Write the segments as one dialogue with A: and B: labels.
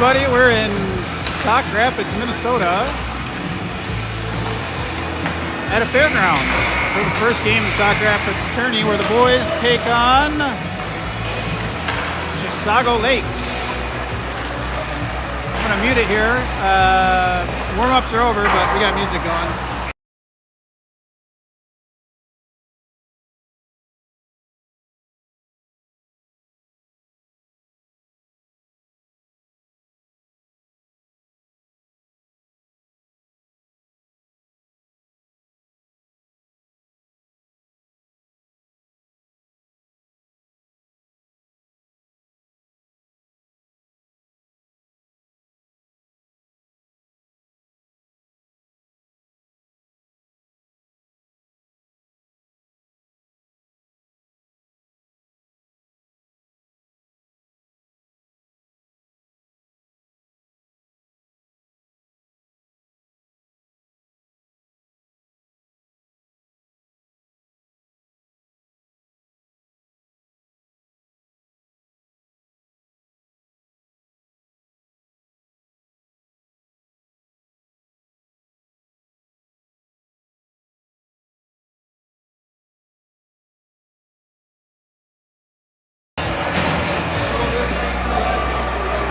A: everybody. We're in Sauk Rapids, Minnesota at a fairground for the first game of Sauk Rapids Tourney, where the boys take on Chisago Lakes. I'm going to mute it here. Warm-ups are over, but we got music going.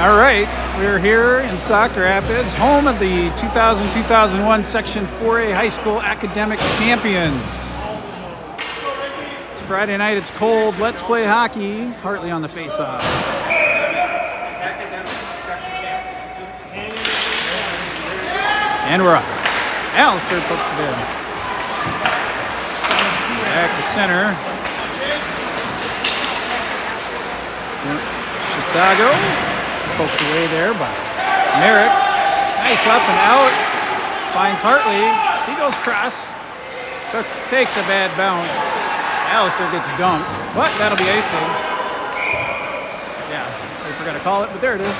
A: All right, we're here in Sauk Rapids, home of the 2000-2001 Section 4A High School Academic Champions. It's Friday night, it's cold, let's play hockey. Hartley on the face-off. And we're off. Alistair puts it in. Back to center. Chisago. Poked away there by Merrick. Nice up and out. Finds Hartley. He goes cross. Takes a bad bounce. Alistair gets dumped, but that'll be icing. Yeah, I forgot to call it, but there it is.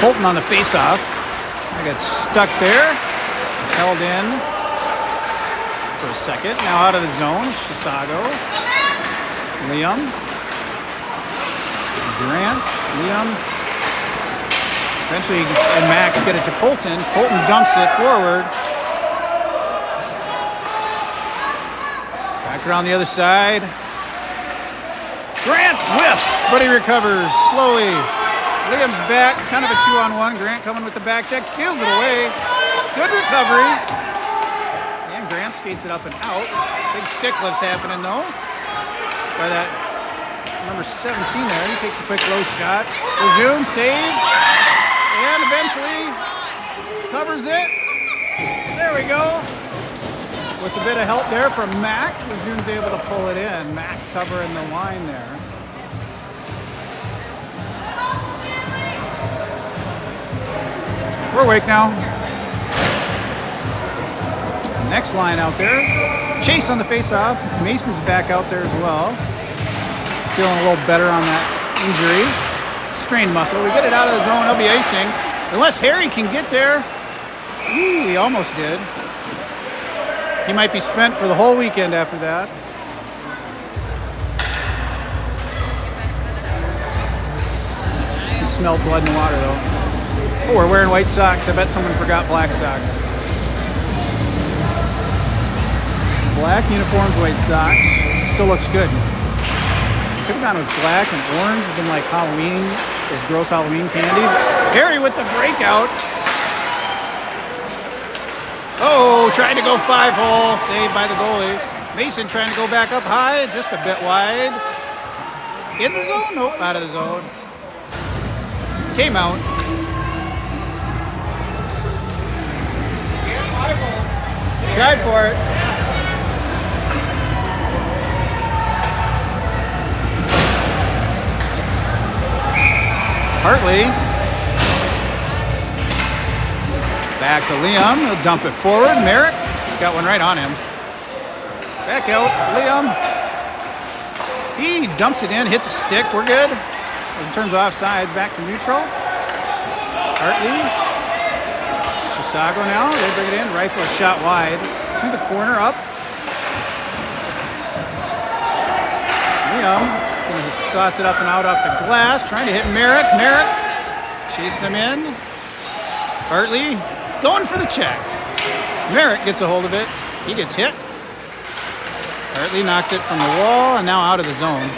A: Colton on the face-off. I got stuck there. Held in for a second. Now out of the zone. Chisago. Liam. Grant. Liam. Eventually, and Max get it to Colton. Colton dumps it forward. Back around the other side. Grant whiffs, but he recovers slowly. Liam's back, kind of a 2-on-1. Grant coming with the back check, steals it away. Good recovery. And Grant skates it up and out. Big stick lift's happening though. By that number 17 there. He takes a quick low shot. Resume, save. And eventually covers it. There we go. With a bit of help there from Max, Resume's able to pull it in. Max covering the line there. We're awake now. Next line out there. Chase on the face-off. Mason's back out there as well. Feeling a little better on that injury. Strained muscle. We get it out of the zone. He'll be icing. Unless Harry can get there. Ooh, he almost did. He might be spent for the whole weekend after that. You smell blood in the water though. Oh, we're wearing white socks. I bet someone forgot black socks. Black uniforms, white socks. It still looks good. Could have gone with black and orange. Been like Halloween, those gross Halloween candies. Harry with the breakout. Oh, trying to go 5-hole. Saved by the goalie. Mason trying to go back up high, just a bit wide. In the zone? Nope, out of the zone. Came out. Tried for it. Hartley. Back to Liam. He'll dump it forward. Merrick. He's got one right on him. Back out, Liam. He dumps it in, hits a stick. We're good. It turns off sides, back to neutral. Hartley. Chisago now. They bring it in. Rifle a shot wide. To the corner, up. Liam is going to sauce it up and out off the glass. Trying to hit Merrick. Merrick chasing him in. Hartley going for the check. Merrick gets a hold of it. He gets hit. Hartley knocks it from the wall and now out of the zone.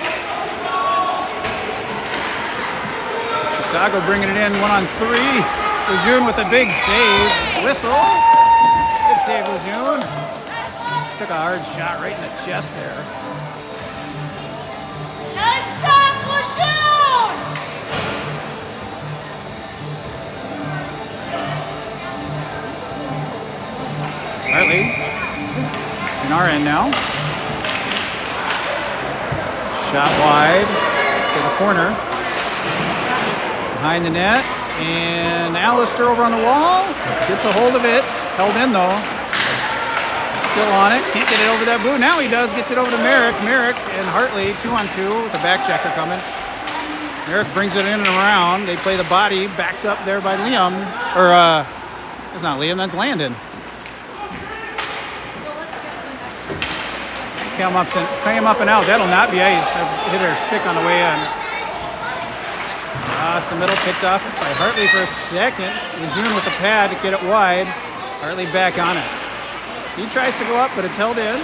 A: Chisago bringing it in 1-on-3. Lejeune with a big save. Whistle. Good save, Lejeune. Took a hard shot right in the chest there.
B: Nice stop, Lejeune!
A: Hartley in our end now. Shot wide to the corner. Behind the net. And Alistair over on the wall. Gets a hold of it. Held in though. Still on it. Can't get it over that blue. Now he does. Gets it over to Merrick. Merrick and Hartley 2-on-2 with the back checker coming. Merrick brings it in and around. They play the body backed up there by Liam. Or, it's not Liam, that's Landon. Came up and out. That'll not be ice. I hit her stick on the way in. Across the middle, picked up by Hartley for a second. Lejeune with the pad to get it wide. Hartley back on it. He tries to go up, but it's held in.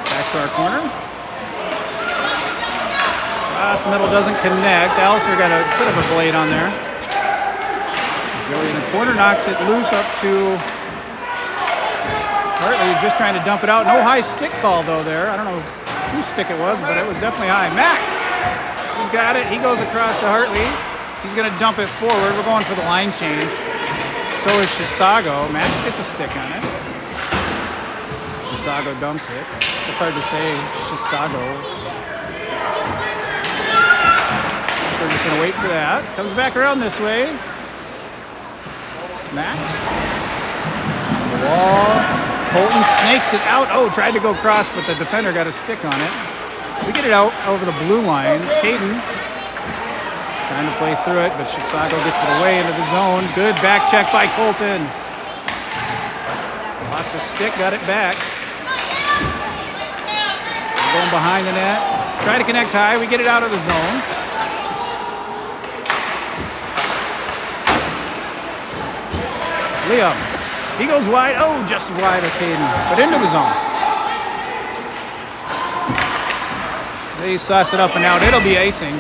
A: Back to our corner. Across the middle, doesn't connect. Alistair got a bit of a blade on there. Joey in the corner knocks it loose up to Hartley, just trying to dump it out. No high stick call though there. I don't know whose stick it was, but it was definitely high. Max, he's got it. He goes across to Hartley. He's going to dump it forward. We're going for the line change. So is Chisago. Max gets a stick on it. Chisago dumps it. It's hard to say Chisago. So we're just going to wait for that. Comes back around this way. Max. The wall. Colton snakes it out. Oh, tried to go cross, but the defender got a stick on it. We get it out over the blue line. Caden trying to play through it, but Chisago gets it away into the zone. Good back check by Colton. Lost a stick, got it back. Going behind the net. Try to connect high. We get it out of the zone. Liam. He goes wide. Oh, just wide of Caden, but into the zone. They sauce it up and out. It'll be icing.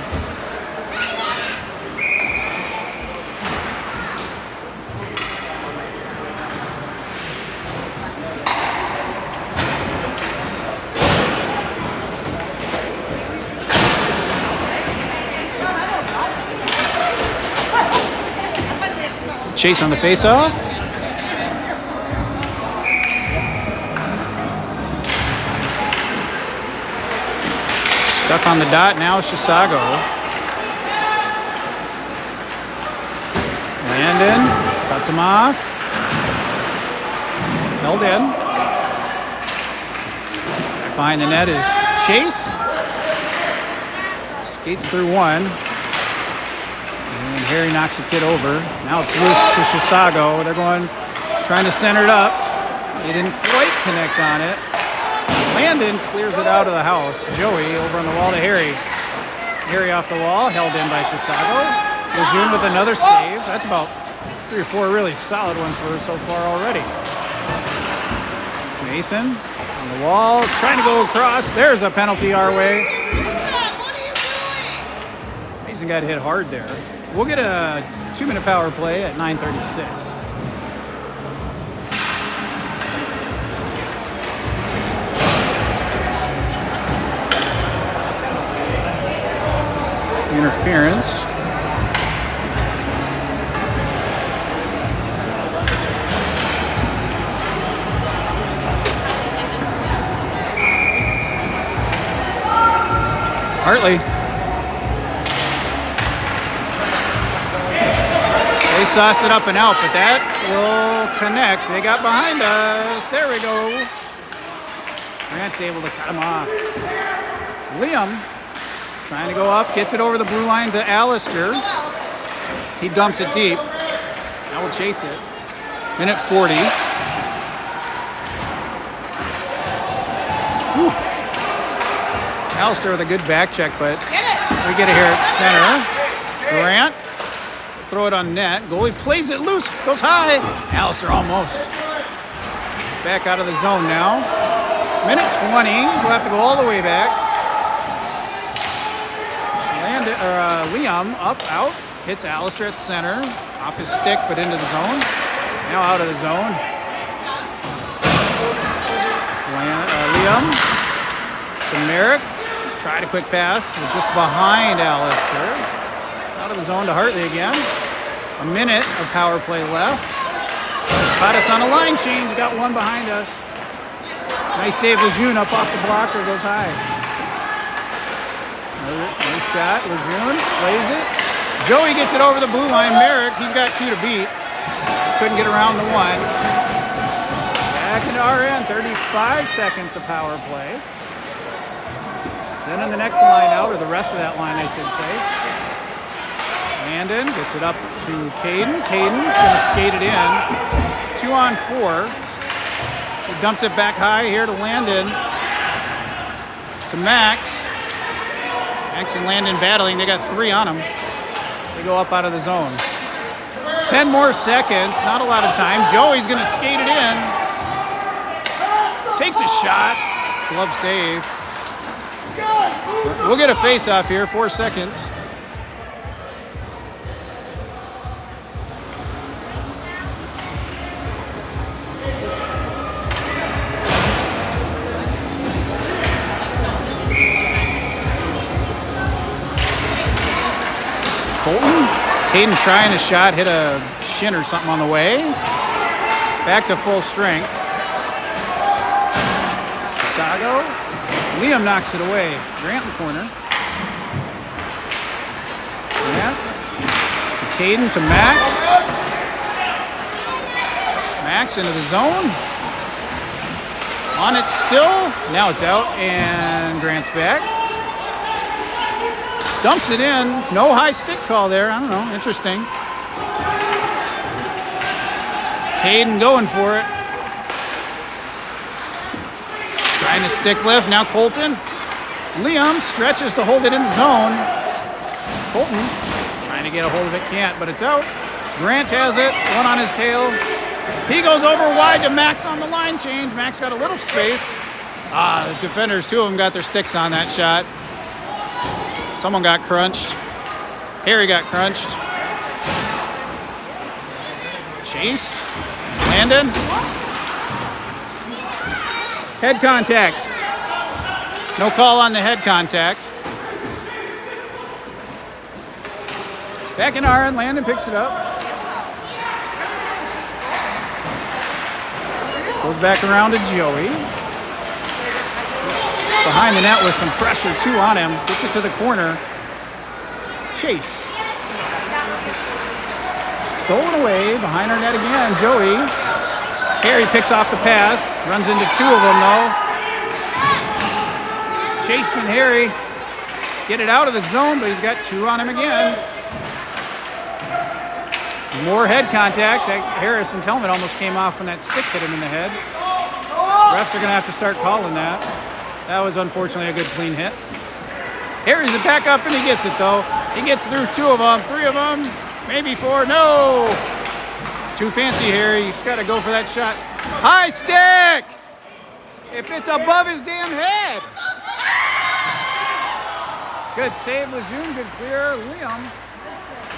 A: Chase on the face-off. Stuck on the dot, now Chisago. Landon cuts him off. Held in. Back behind the net is Chase. Skates through one. And Harry knocks the kid over. Now it's loose to Chisago. They're trying to center it up. They didn't quite connect on it. Landon clears it out of the house. Joey over on the wall to Harry. Harry off the wall, held in by Chisago. Lejeune with another save. That's about 3 or 4 really solid ones for her so far already. Mason on the wall, trying to go across. There's a penalty our way. Mason got hit hard there. We'll get a 2-minute power play at 9:36. Interference. Hartley. They sauced it up and out, but that will connect. They got behind us. There we go. Grant's able to cut him off. Liam trying to go up, gets it over the blue line to Alistair. He dumps it deep. Now we'll chase it. Minute 40. Whew. Alistair with a good back check, but we get it here at center. Grant, throw it on net. Goalie plays it loose, goes high. Alistair almost. Back out of the zone now. Minute 20, we'll have to go all the way back. Liam up, out, hits Alistair at center. Off his stick, but into the zone. Now out of the zone. Liam to Merrick. Tried a quick pass, but just behind Alistair. Out of the zone to Hartley again. A minute of power play left. Caught us on a line change, got one behind us. Nice save, Lejeune up off the blocker, goes high. Nice shot, Lejeune plays it. Joey gets it over the blue line. Merrick, he's got 2 to beat. Couldn't get around the 1. Back into our end, 35 seconds of power play. Sending the next line out, or the rest of that line, I should say. Landon gets it up to Caden. Caden's gonna skate it in. 2 on 4. He dumps it back high here to Landon. To Max. Max and Landon battling. They got 3 on them. They go up out of the zone. 10 more seconds. Not a lot of time. Joey's going to skate it in. Takes a shot. Glove save. We'll get a face-off here. 4 seconds. Colton. Caden trying a shot, hit a shin or something on the way. Back to full strength. Chisago. Liam knocks it away. Grant in the corner. Grant to Caden to Max. Max into the zone. On it still. Now it's out and Grant's back. Dumps it in. No high stick call there. I don't know. Interesting. Caden going for it. Trying to stick lift. Now Colton. Liam stretches to hold it in the zone. Colton trying to get a hold of it. Can't, but it's out. Grant has it. 1 on his tail. He goes over wide to Max on the line change. Max got a little space. The defenders, 2 of them got their sticks on that shot. Someone got crunched. Harry got crunched. Chase. Landon. Head contact. No call on the head contact. Back in our end, Landon picks it up. Goes back around to Joey. Behind the net with some pressure, 2 on him. Gets it to the corner. Chase. Stolen away, behind our net again, Joey. Harry picks off the pass. Runs into 2 of them though. Chase and Harry get it out of the zone, but he's got 2 on him again. More head contact. Harrison's helmet almost came off when that stick hit him in the head. Refs are gonna have to start calling that. That was unfortunately a good clean hit. Harry's it back up and he gets it though. He gets through 2 of them, 3 of them, maybe 4. No! Too fancy, Harry. He's got to go for that shot. High stick! If it's above his damn head. Good save, Lejeune. Good clear, Liam.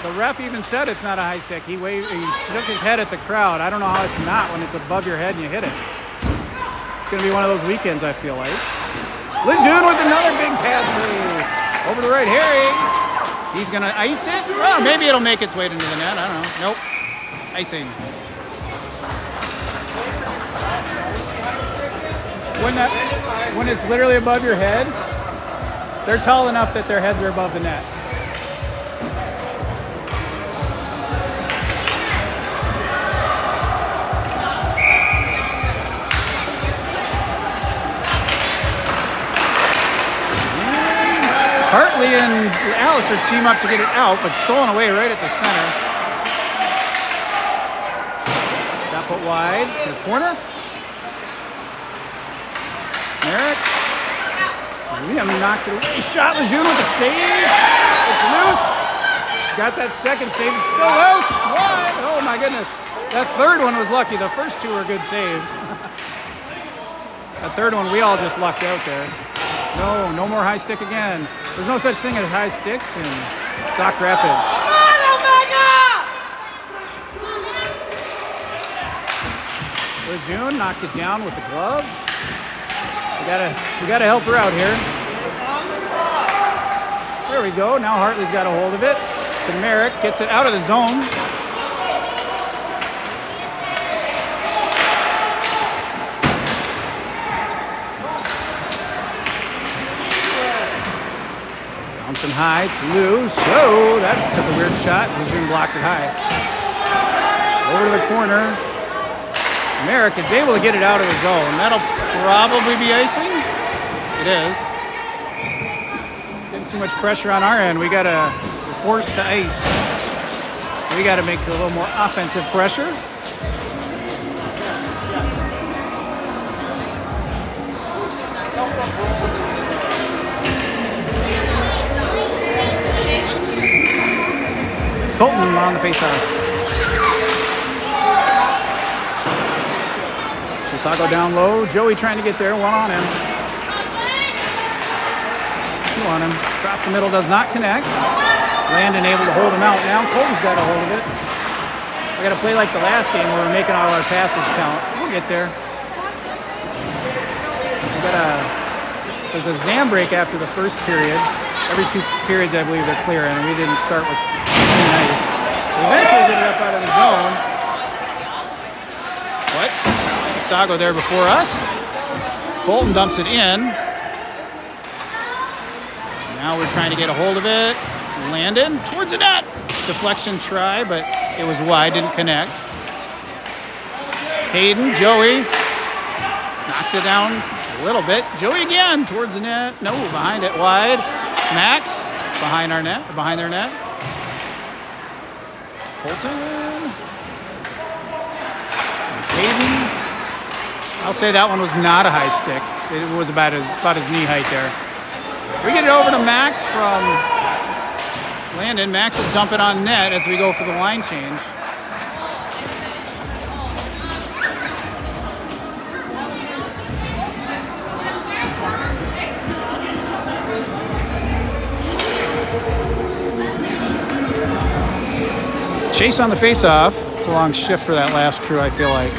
A: The ref even said it's not a high stick. He shook his head at the crowd. I don't know how it's not when it's above your head and you hit it. It's going to be one of those weekends, I feel like. Lejeune with another big pass save. Over to the right, Harry. He's going to ice it. Well, maybe it'll make its way into the net. I don't know. Nope. Icing. When it's literally above your head, they're tall enough that their heads are above the net. and Alistair team up to get it out, but stolen away right at the center. Shot put wide to the corner. Merrick. Liam knocks it away. Shot Lejeune with a save. It's loose. Got that second save. It's still loose. Wide. Oh my goodness. That third one was lucky. The first two were good saves. That third one, we all just lucked out there. No more high stick again. There's no such thing as high sticks in Sauk Rapids. Lejeune knocks it down with the glove. We gotta help her out here. There we go. Now Hartley's got a hold of it. So Merrick gets it out of the zone. Bouncing high, it's loose. Oh, that took a weird shot. Lejeune blocked it high. Over to the corner. Merrick is able to get it out of the zone. That'll probably be icing. It is. Getting too much pressure on our end. We gotta force to ice. We gotta make it a little more offensive pressure. Colton on the faceoff. Chisago down low. Joey trying to get there. One on him. Two on him. Across the middle does not connect. Landon able to hold him out now. Colton's got a hold of it. We got to play like the last game where we're making all our passes count. We'll get there. There's a Zam break after the first period. Every 2 periods, I believe, they're clearing, and we didn't start with any nice. We eventually get it up out of the zone. What? Chisago there before us. Colton dumps it in. Now we're trying to get a hold of it. Landon towards the net. Deflection try, but it was wide, didn't connect. Hayden, Joey knocks it down a little bit. Joey again towards the net. No, behind it, wide. Max behind our net, behind their net. Colton. Hayden. I'll say that one was not a high stick. It was about his knee height there. We get it over to Max from Landon. Max will dump it on net as we go for the line change. Chase on the face-off. It's a long shift for that last crew, I feel like.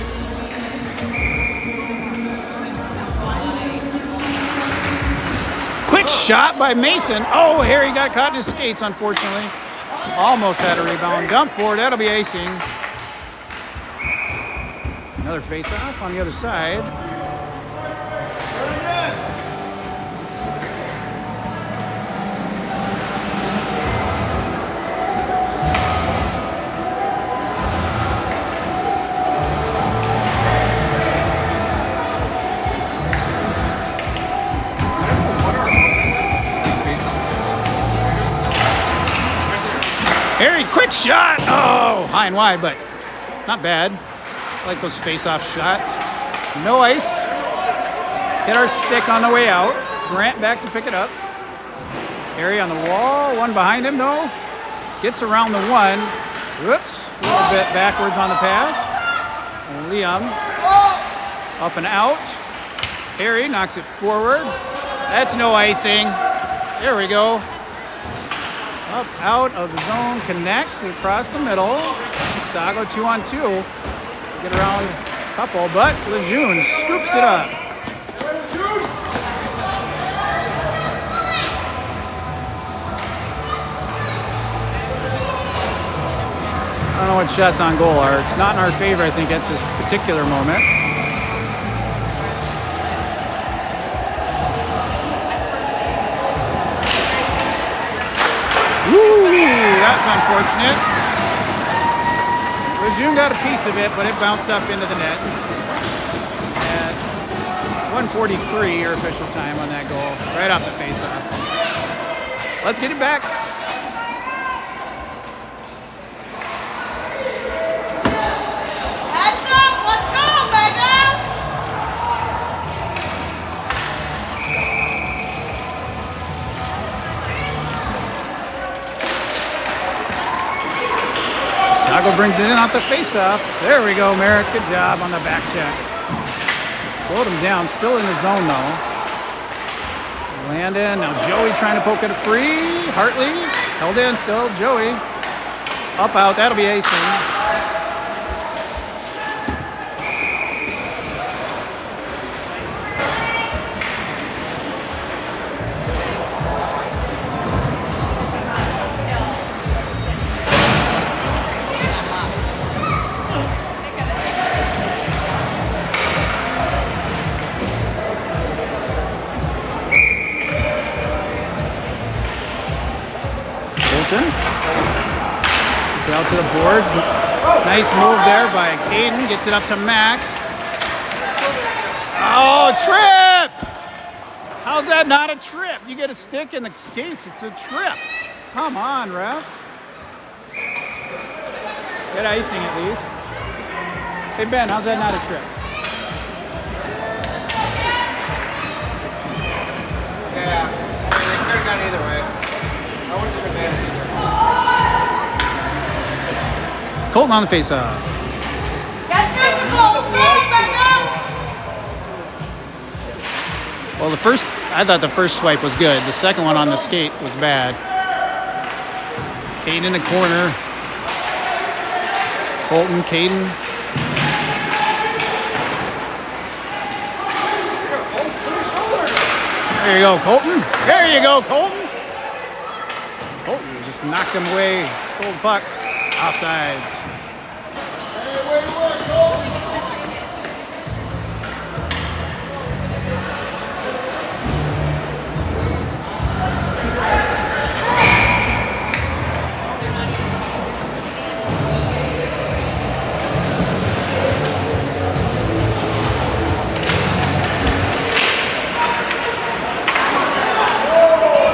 A: Quick shot by Mason. Oh, Harry got caught in his skates, unfortunately. Almost had a rebound. Dump forward. That'll be icing. Another face-off on the other side. Harry, quick shot! Oh, high and wide, but not bad. I like those face-off shots. No ice. Hit our stick on the way out. Grant back to pick it up. Harry on the wall. One behind him, though. Gets around the one. Whoops. A little bit backwards on the pass. And Liam up and out. Harry knocks it forward. That's no icing. There we go. Up, out of the zone, connects across the middle. Chisago 2-on-2. Get around a couple, but Lejeune scoops it up. I don't know what shots on goal are. It's not in our favor, I think, at this particular moment. That's unfortunate. Lejeune got a piece of it, but it bounced up into the net. At 1:43, your official time on that goal, right off the faceoff. Let's get it back.
B: Heads up, let's go, Megan!
A: Chisago brings it in off the face-off. There we go, Merritt. Good job on the back check. Slowed him down. Still in the zone, though. Landon. Now Joey trying to poke it free. Hartley held in still. Joey. Up, out. That'll be acing. Gets it out to the boards. Nice move there by Caden. Gets it up to Max. Oh, trip! How's that not a trip? You get a stick in the skates. It's a trip. Come on, ref. Get icing at least. Hey, Ben, how's that not a trip?
C: Yeah, I mean, it could have gone either way. I wouldn't have been mad either.
A: Colton on the faceoff.
B: Get physical, let's go, Megan!
A: Well, I thought the first swipe was good. The second one on the skate was bad. Caden in the corner. Colton, Caden. There you go, Colton. There you go, Colton. Colton just knocked him away. Stole the puck. Offsides.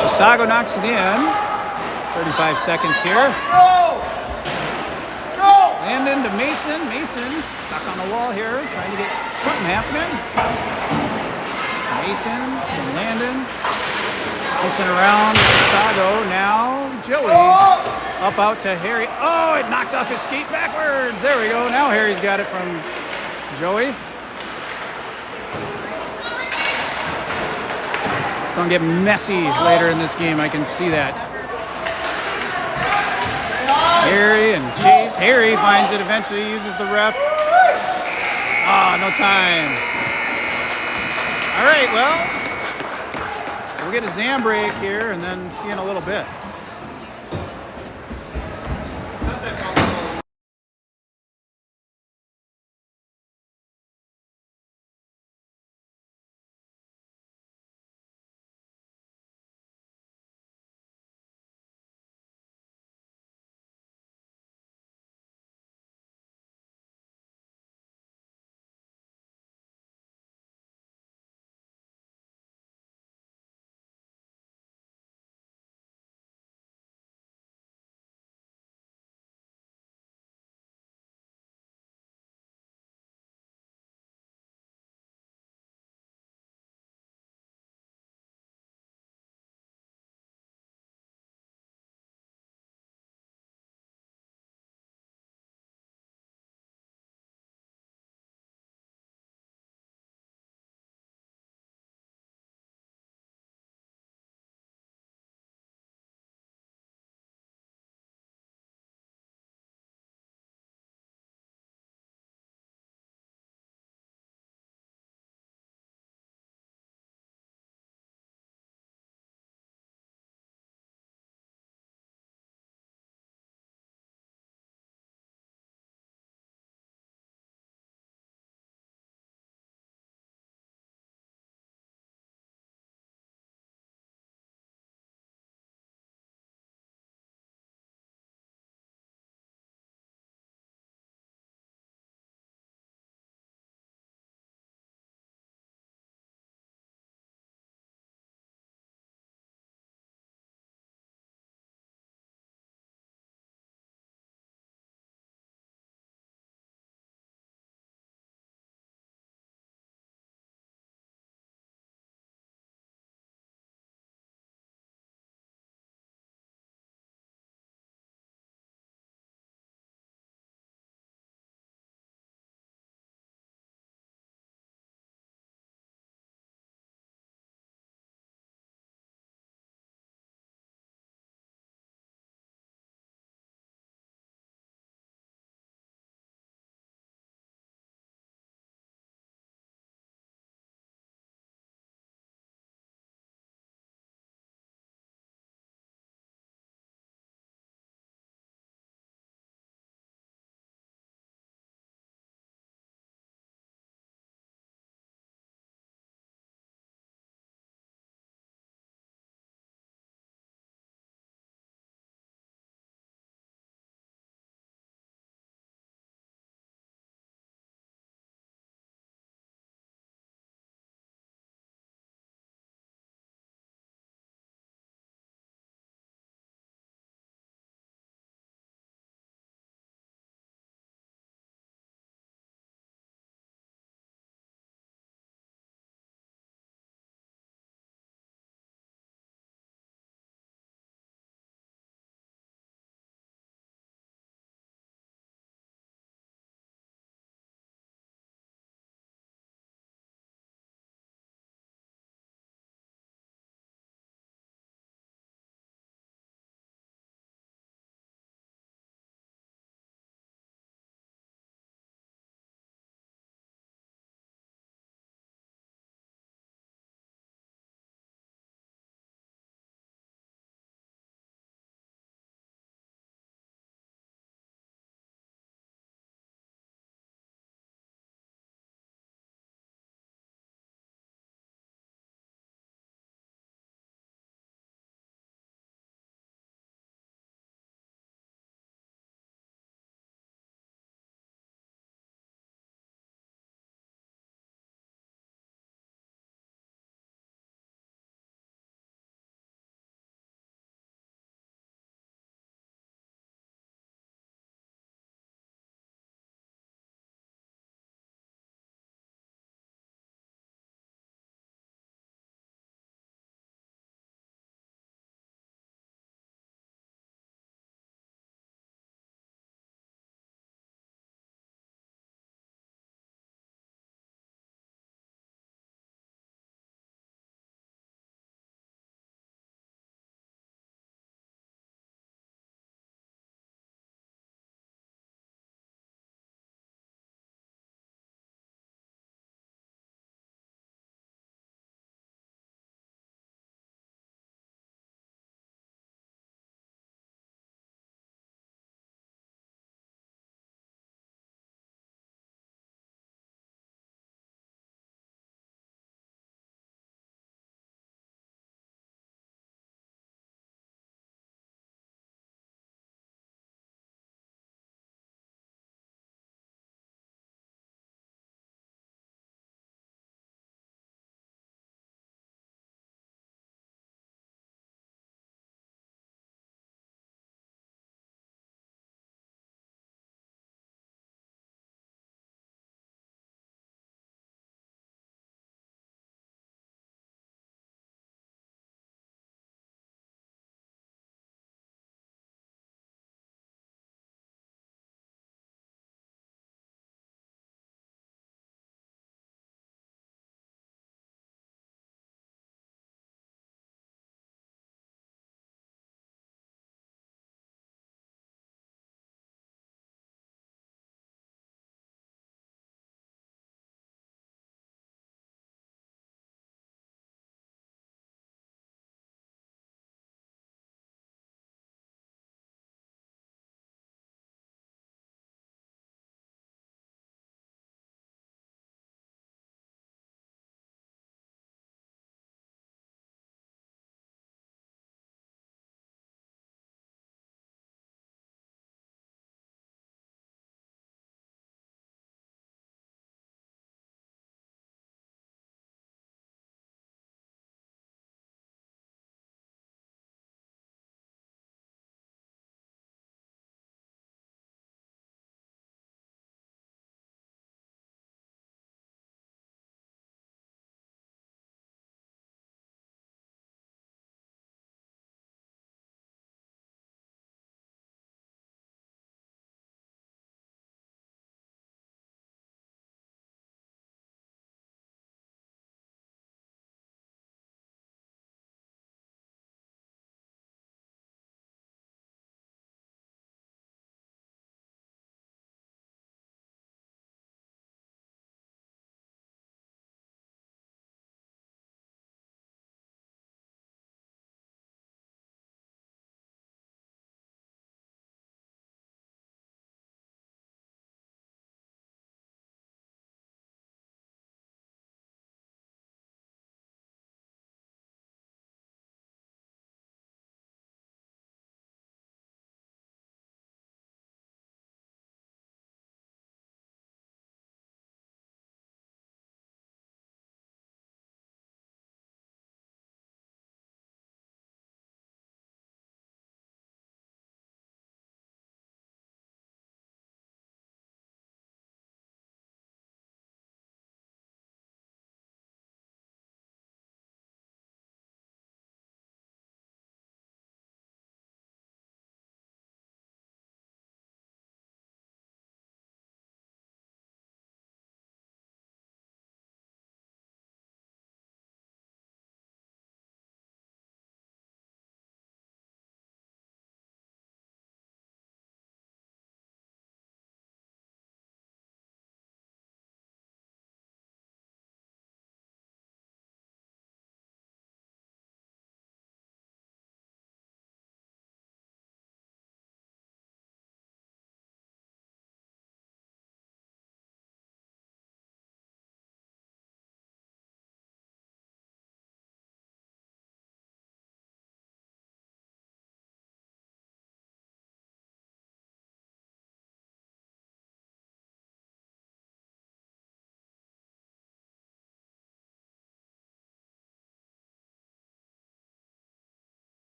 A: Chisago knocks it in. 35 seconds here. Landon to Mason. Mason stuck on the wall here, trying to get something happening. Mason and Landon. Bouncing around. Chisago now. Joey. Up out to Harry. Oh, it knocks off his skate backwards. There we go. Now Harry's got it from Joey. It's going to get messy later in this game. I can see that. Harry and Chase. Harry finds it eventually, uses the ref. Ah, no time. All right, well, we'll get a Zam break here and then see you in a little bit.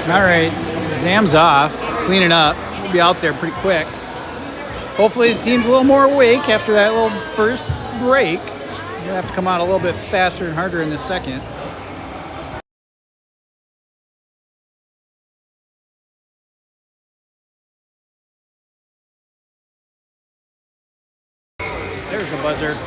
A: All right, Zam's off, cleaning up. We'll be out there pretty quick. Hopefully the team's a little more awake after that little first break. You'll have to come out a little bit faster and harder in the second. There's the buzzer.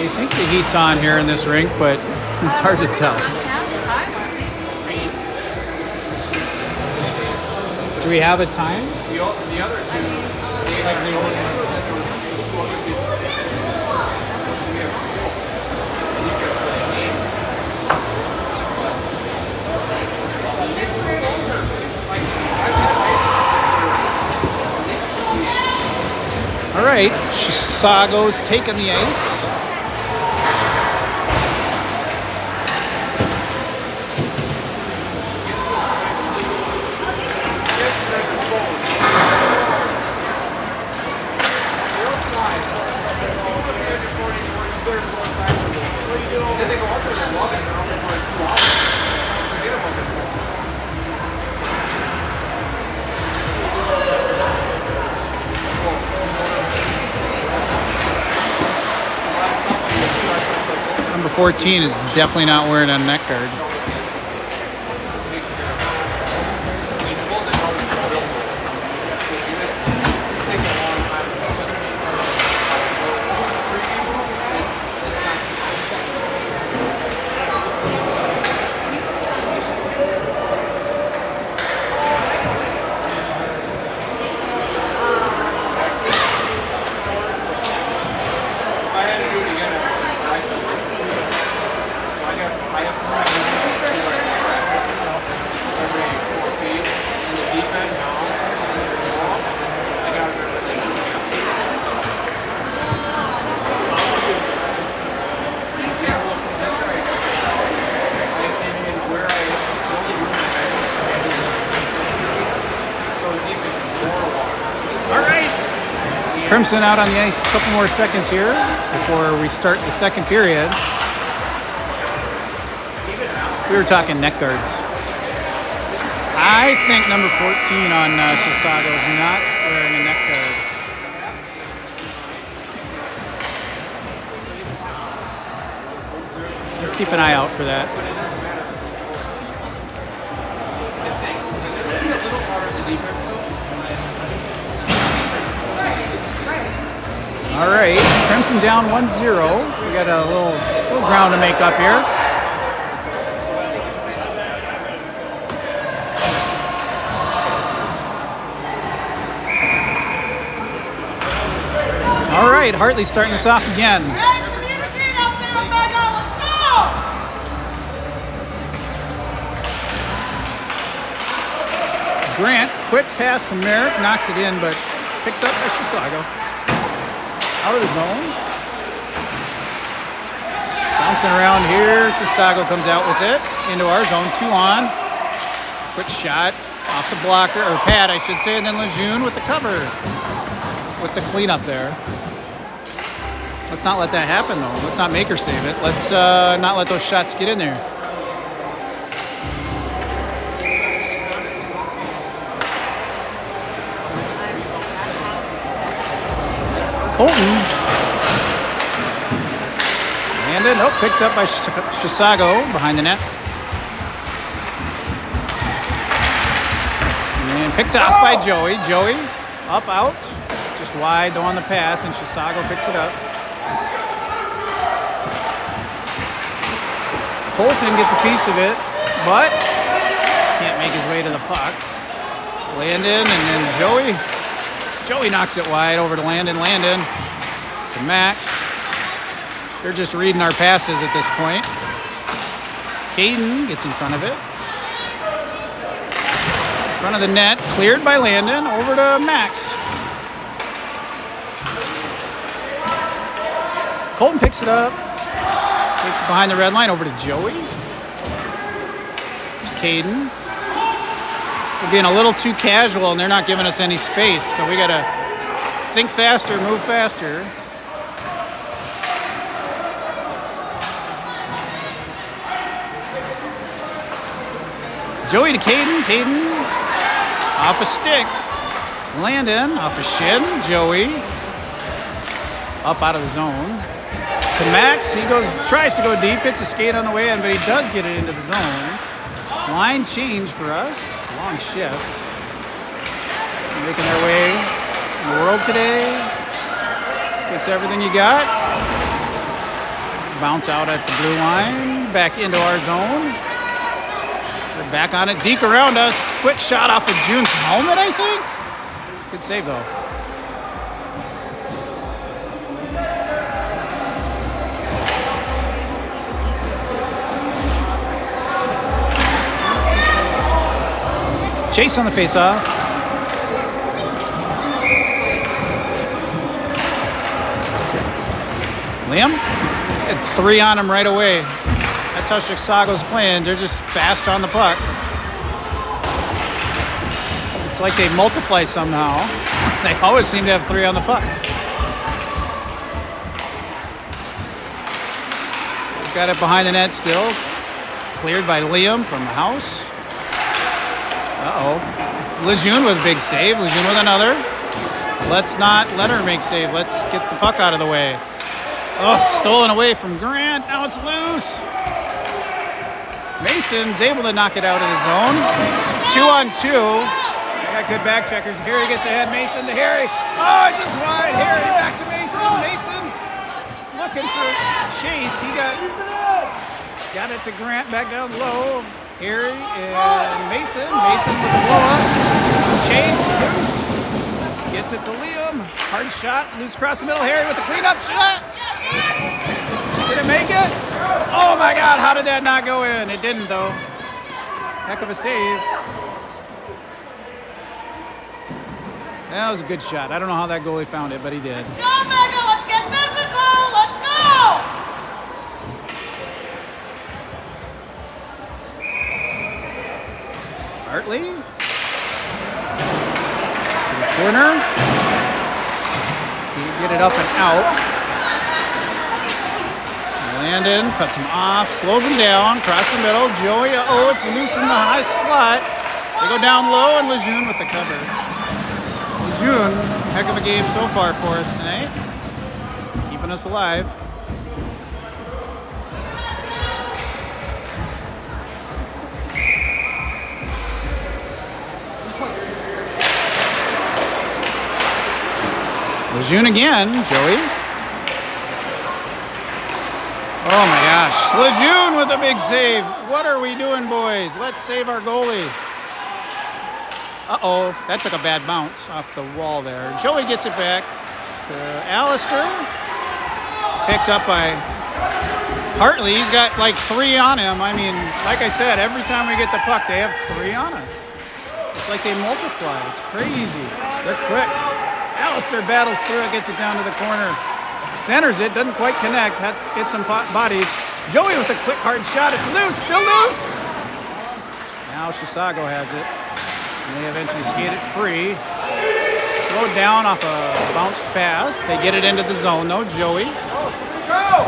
A: I think the heat's on here in this rink, but it's hard to tell. Do we have a time?
C: The other two,
A: All right, Chisago's taking the ice. Number 14 is definitely not wearing a neck guard. Crimson out on the ice. A couple more seconds here before we start the second period. We were talking neck guards. I think number 14 on Chisago is not wearing a neck guard. Keep an eye out for that. All right, Crimson down 1-0. We got a little ground to make up here. All right, Hartley starting us off again.
B: Hey, communicate out there, Omega. Let's go.
A: Grant, quick pass to Merrick, knocks it in, but picked up by Chisago. Out of the zone. Bouncing around here, Chisago comes out with it into our zone, 2 on. Quick shot off the blocker, or pad I should say, and then Lejeune with the cover. With the cleanup there. Let's not let that happen though. Let's not make her save it. Let's not let those shots get in there. Colton. Landed. Oh, picked up by Chisago behind the net. And picked off by Joey. Joey up, out. Just wide, though, on the pass, and Chisago picks it up. Colton gets a piece of it, but can't make his way to the puck. Landon, and then Joey knocks it wide over to Landon. Landon to Max. They're just reading our passes at this point. Caden gets in front of it. In front of the net, cleared by Landon, over to Max. Colton picks it up. Takes it behind the red line over to Joey. Caden. We're being a little too casual and they're not giving us any space. So we got to think faster, move faster. Joey to Caden. Caden off a stick. Landon off a shin. Joey up out of the zone. To Max. He tries to go deep. Hits a skate on the way in, but he does get it into the zone. Line change for us. Long shift. Making their way in the world today. Fix everything you got. Bounce out at the blue line. Back into our zone. We're back on it. Deke around us. Quick shot off of June's helmet, I think. Good save, though. Chase on the face-off. Liam? Had 3 on him right away. That's how Chisago's playing. They're just fast on the puck. It's like they multiply somehow. They always seem to have 3 on the puck. Got it behind the net still. Cleared by Liam from the house. Uh-oh. Lejeune with a big save. Lejeune with another. Let's not let her make save. Let's get the puck out of the way. Oh, stolen away from Grant. Now it's loose. Mason's able to knock it out of the zone. 2-on-2. They got good back checkers. Harry gets ahead. Mason to Harry. Oh, just wide. Harry back to Mason. Mason looking for Chase. He got it to Grant back down low. Harry and Mason. Mason with the blow up. Chase loose. Gets it to Liam. Hard shot. Loose across the middle. Harry with the cleanup shot. Did it make it? Oh my God, how did that not go in? It didn't though. Heck of a save. That was a good shot. I don't know how that goalie found it, but he did.
B: Let's go, Mega. Let's get physical. Let's go.
A: Hartley. To the corner. He get it up and out. Landon cuts him off, slows him down, across the middle. Joey, oh, it's loose in the high slot. They go down low, and Lejeune with the cover. Lejeune, heck of a game so far for us tonight. Keeping us alive. Lejeune again, Joey. Oh my gosh, Lejeune with a big save. What are we doing, boys? Let's save our goalie. Uh-oh, that took a bad bounce off the wall there. Joey gets it back to Alistair. Picked up by Hartley. He's got like 3 on him. I mean, like I said, every time we get the puck, they have 3 on us. It's like they multiply. It's crazy. They're quick. Alistair battles through it, gets it down to the corner. Centers it, doesn't quite connect, has to hit some bodies. Joey with a quick hard shot, it's loose, still loose. Now Chisago has it. And they eventually skate it free. Slowed down off a bounced pass. They get it into the zone though, Joey.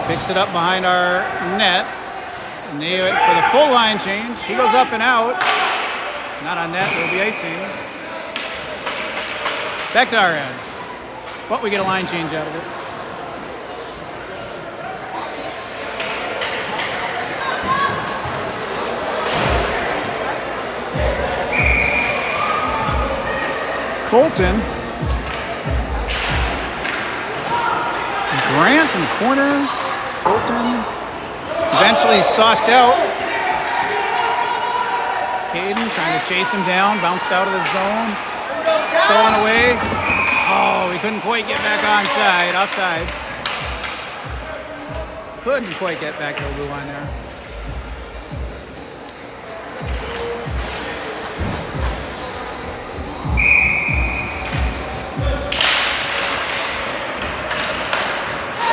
A: Picks it up behind our net. And they for the full line change. He goes up and out. Not on net, there'll be icing. Back to our end. But we get a line change out of it. Colton. Grant in the corner. Colton. Eventually sauced out. Caden trying to chase him down. Bounced out of the zone. Stolen away. Oh, we couldn't quite get back onside. Offsides. Couldn't quite get back to the blue line there.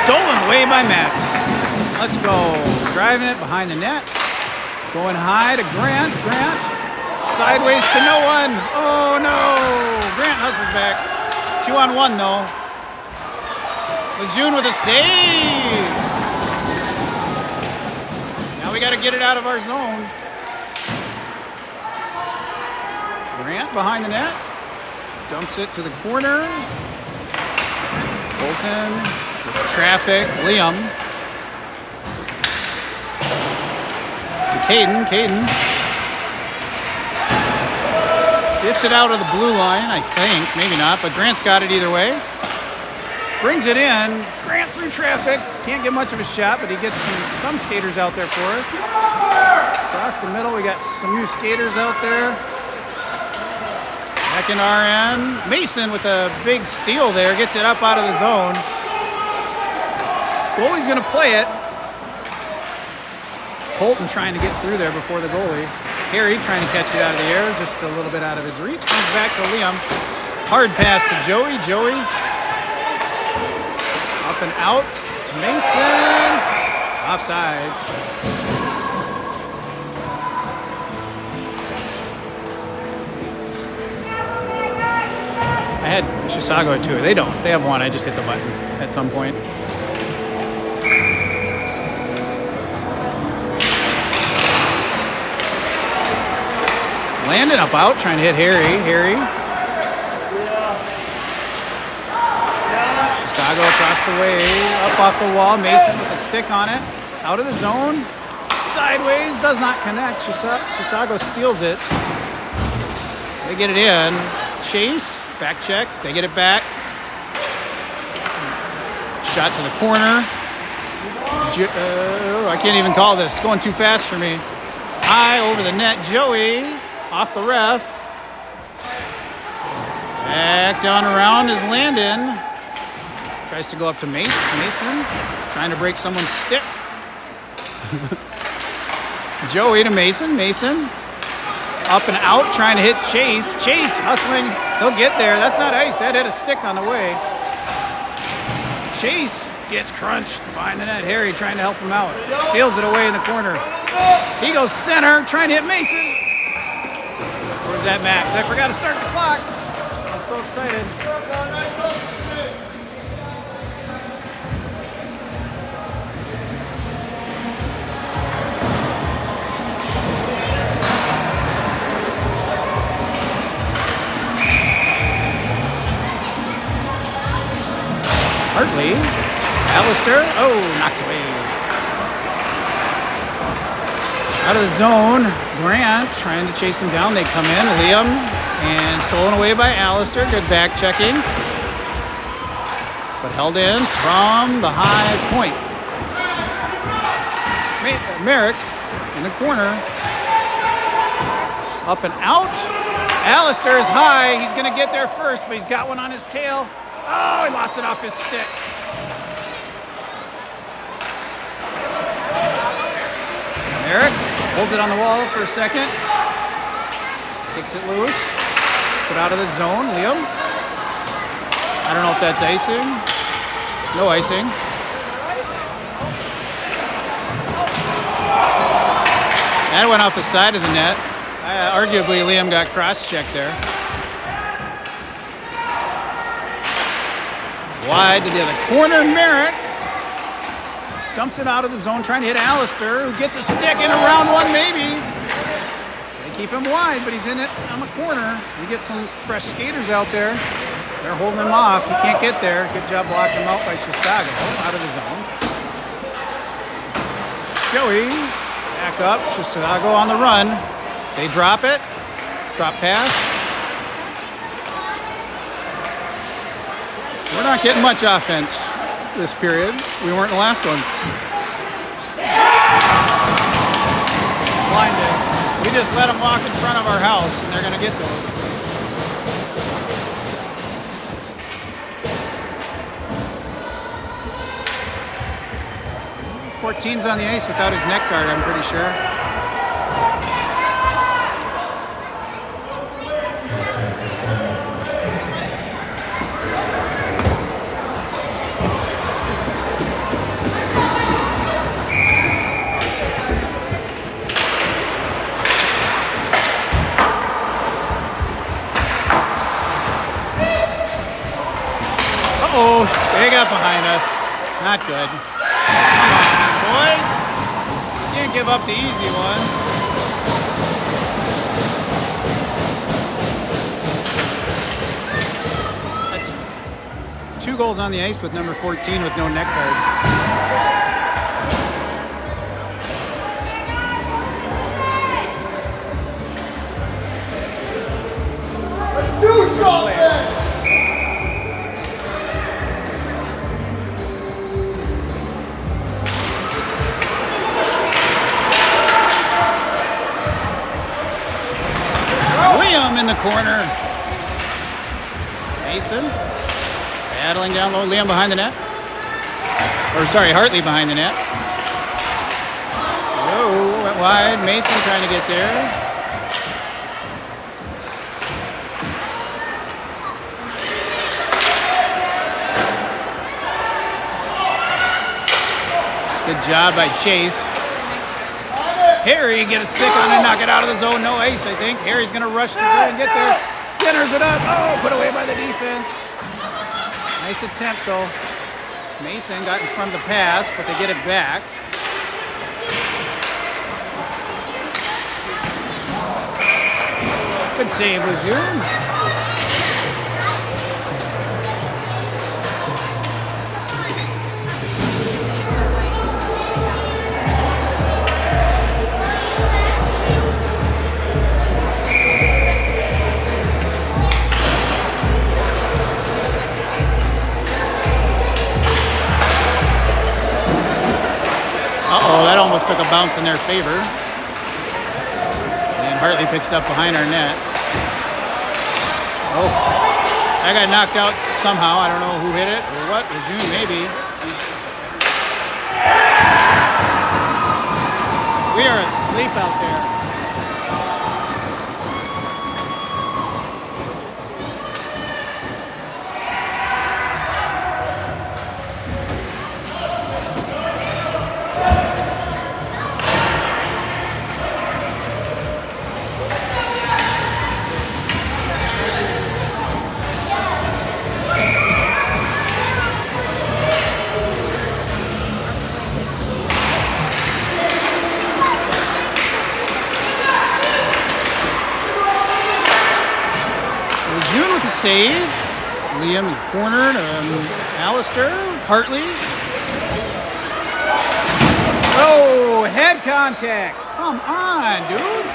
A: Stolen away by Max. Let's go. Driving it behind the net. Going high to Grant. Grant sideways to no one. Oh no! Grant hustles back. 2-on-1 though. Lejeune with a save. Now we got to get it out of our zone. Grant behind the net. Dumps it to the corner. Bolton with traffic. Liam. To Caden. Caden. Gets it out of the blue line, I think. Maybe not, but Grant's got it either way. Brings it in. Grant through traffic. Can't get much of a shot, but he gets some skaters out there for us. Across the middle, we got some new skaters out there. Back in our end. Mason with a big steal there. Gets it up out of the zone. Goalie's going to play it. Colton trying to get through there before the goalie. Harry trying to catch it out of the air. Just a little bit out of his reach. Comes back to Liam. Hard pass to Joey. Joey. Up and out. It's Mason. Offsides. I had Chisago at 2. They don't. They have 1. I just hit the button at some point. Landon up out, trying to hit Harry. Harry. Chisago across the way, up off the wall. Mason with a stick on it. Out of the zone. Sideways, does not connect. Chisago steals it. They get it in. Chase, back check. They get it back. Shot to the corner. I can't even call this. It's going too fast for me. High over the net. Joey off the ref. Back down around is Landon. Tries to go up to Mason. Trying to break someone's stick. Joey to Mason. Mason. Up and out, trying to hit Chase. Chase hustling. He'll get there. That's not ice. That hit a stick on the way. Chase gets crunched behind the net. Harry trying to help him out. Steals it away in the corner. He goes center, trying to hit Mason. Where's that, Max? I forgot to start the clock. I was so excited. Hartley. Alistair. Oh, knocked away. Out of the zone. Grant trying to chase him down. They come in. Liam. And stolen away by Alistair. Good back checking. But held in from the high point. Merrick in the corner. Up and out. Alistair is high. He's going to get there first, but he's got one on his tail. Oh, he lost it off his stick. Eric holds it on the wall for a second. Kicks it loose. Put out of the zone. Liam. I don't know if that's icing. No icing. That went off the side of the net. Arguably, Liam got cross-checked there. Wide to the other corner. Merrick dumps it out of the zone, trying to hit Alistair, who gets a stick in a round one, maybe. They keep him wide, but he's in it on the corner. We get some fresh skaters out there. They're holding him off. He can't get there. Good job blocking him out by Chisago. Out of the zone. Joey back up. Chisago on the run. They drop it. Drop pass. We're not getting much offense this period. We weren't in the last one. Blinded. We just let them walk in front of our house, and they're going to get those. .14's on the ice without his neck guard, I'm pretty sure. Uh-oh, they got behind us. Not good. Come on, boys. Can't give up the easy ones. That's 2 goals on the ice with number 14 with no neck guard. Liam in the corner. Mason battling down low. Liam behind the net. Or sorry, Hartley behind the net. Whoa, went wide. Mason trying to get there. Good job by Chase. Harry get a stick on and knock it out of the zone. No ice, I think. Harry's going to rush to go and get there. Centers it up. Oh, put away by the defense. Nice attempt, though. Mason got in front of the pass, but they get it back. Good save, Lejeune. Uh-oh, that almost took a bounce in their favor. And Hartley picks it up behind our net. Oh, that got knocked out somehow. I don't know who hit it or what. Lejeune, maybe. We are asleep out there. Save. Liam is cornered. Alistair. Hartley. Oh, head contact. Come on, dude.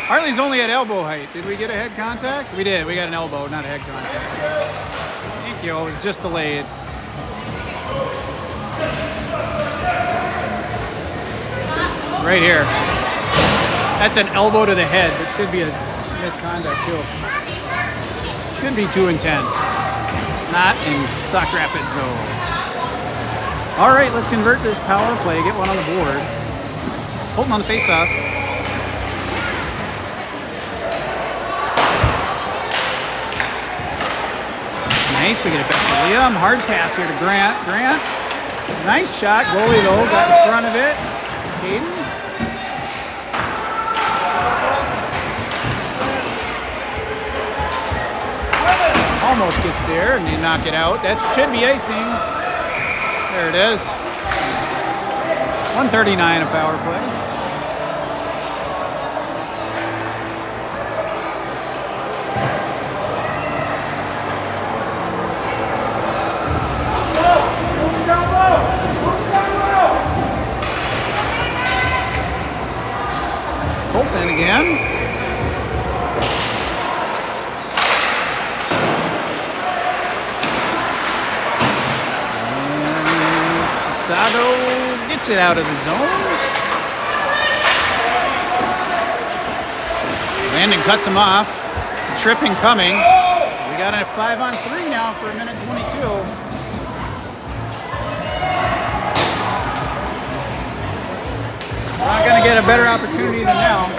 A: Hartley's only at elbow height. Did we get a head contact? We did. We got an elbow, not a head contact. Thank you. It was just delayed. Right here. That's an elbow to the head. It should be a misconduct, too. Should be 2 and 10. Not in Sauk Rapids, though. All right, let's convert this power play. Get one on the board. Holton on the faceoff. Nice, we get it back to Liam. Hard pass here to Grant. Grant, nice shot. Goalie, though, got in front of it. Hayden. Almost gets there, and you knock it out. That should be icing. There it is. 139 a power play. Holton again. Chisago gets it out of the zone. Landon cuts him off. Tripping coming. We got a 5-on-3 now for a minute 22. We're not going to get a better opportunity than now.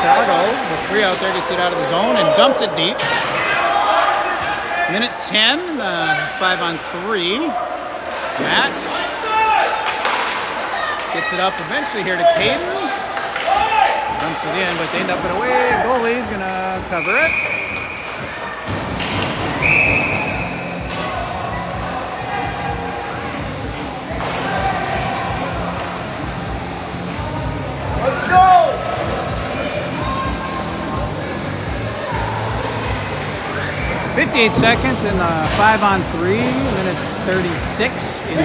A: Chisago, the free out there, gets it out of the zone and dumps it deep. Minute 10, 5-on-3. Matt gets it up eventually here to Caden. Dumps it in, but they end up it away. Goalie's gonna cover it.
C: Let's go!
A: 58 seconds in the 5-on-3, minute 36 in the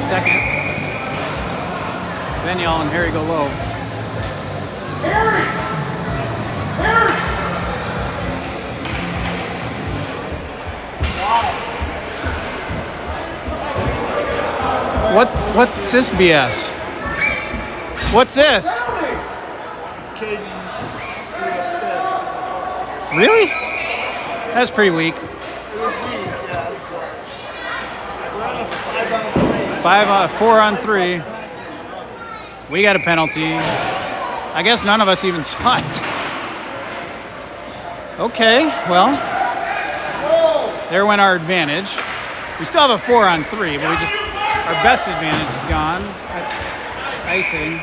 A: second. Benyal and Harry go low.
C: Harry! Harry!
A: What's this BS? What's this? Really? That's pretty weak.
C: It was weak, yeah, that's cool. We're on a 5-on-3.
A: 4-on-3. We got a penalty. I guess none of us even saw it. Okay, well, there went our advantage. We still have a 4-on-3, but our best advantage is gone. That's icing.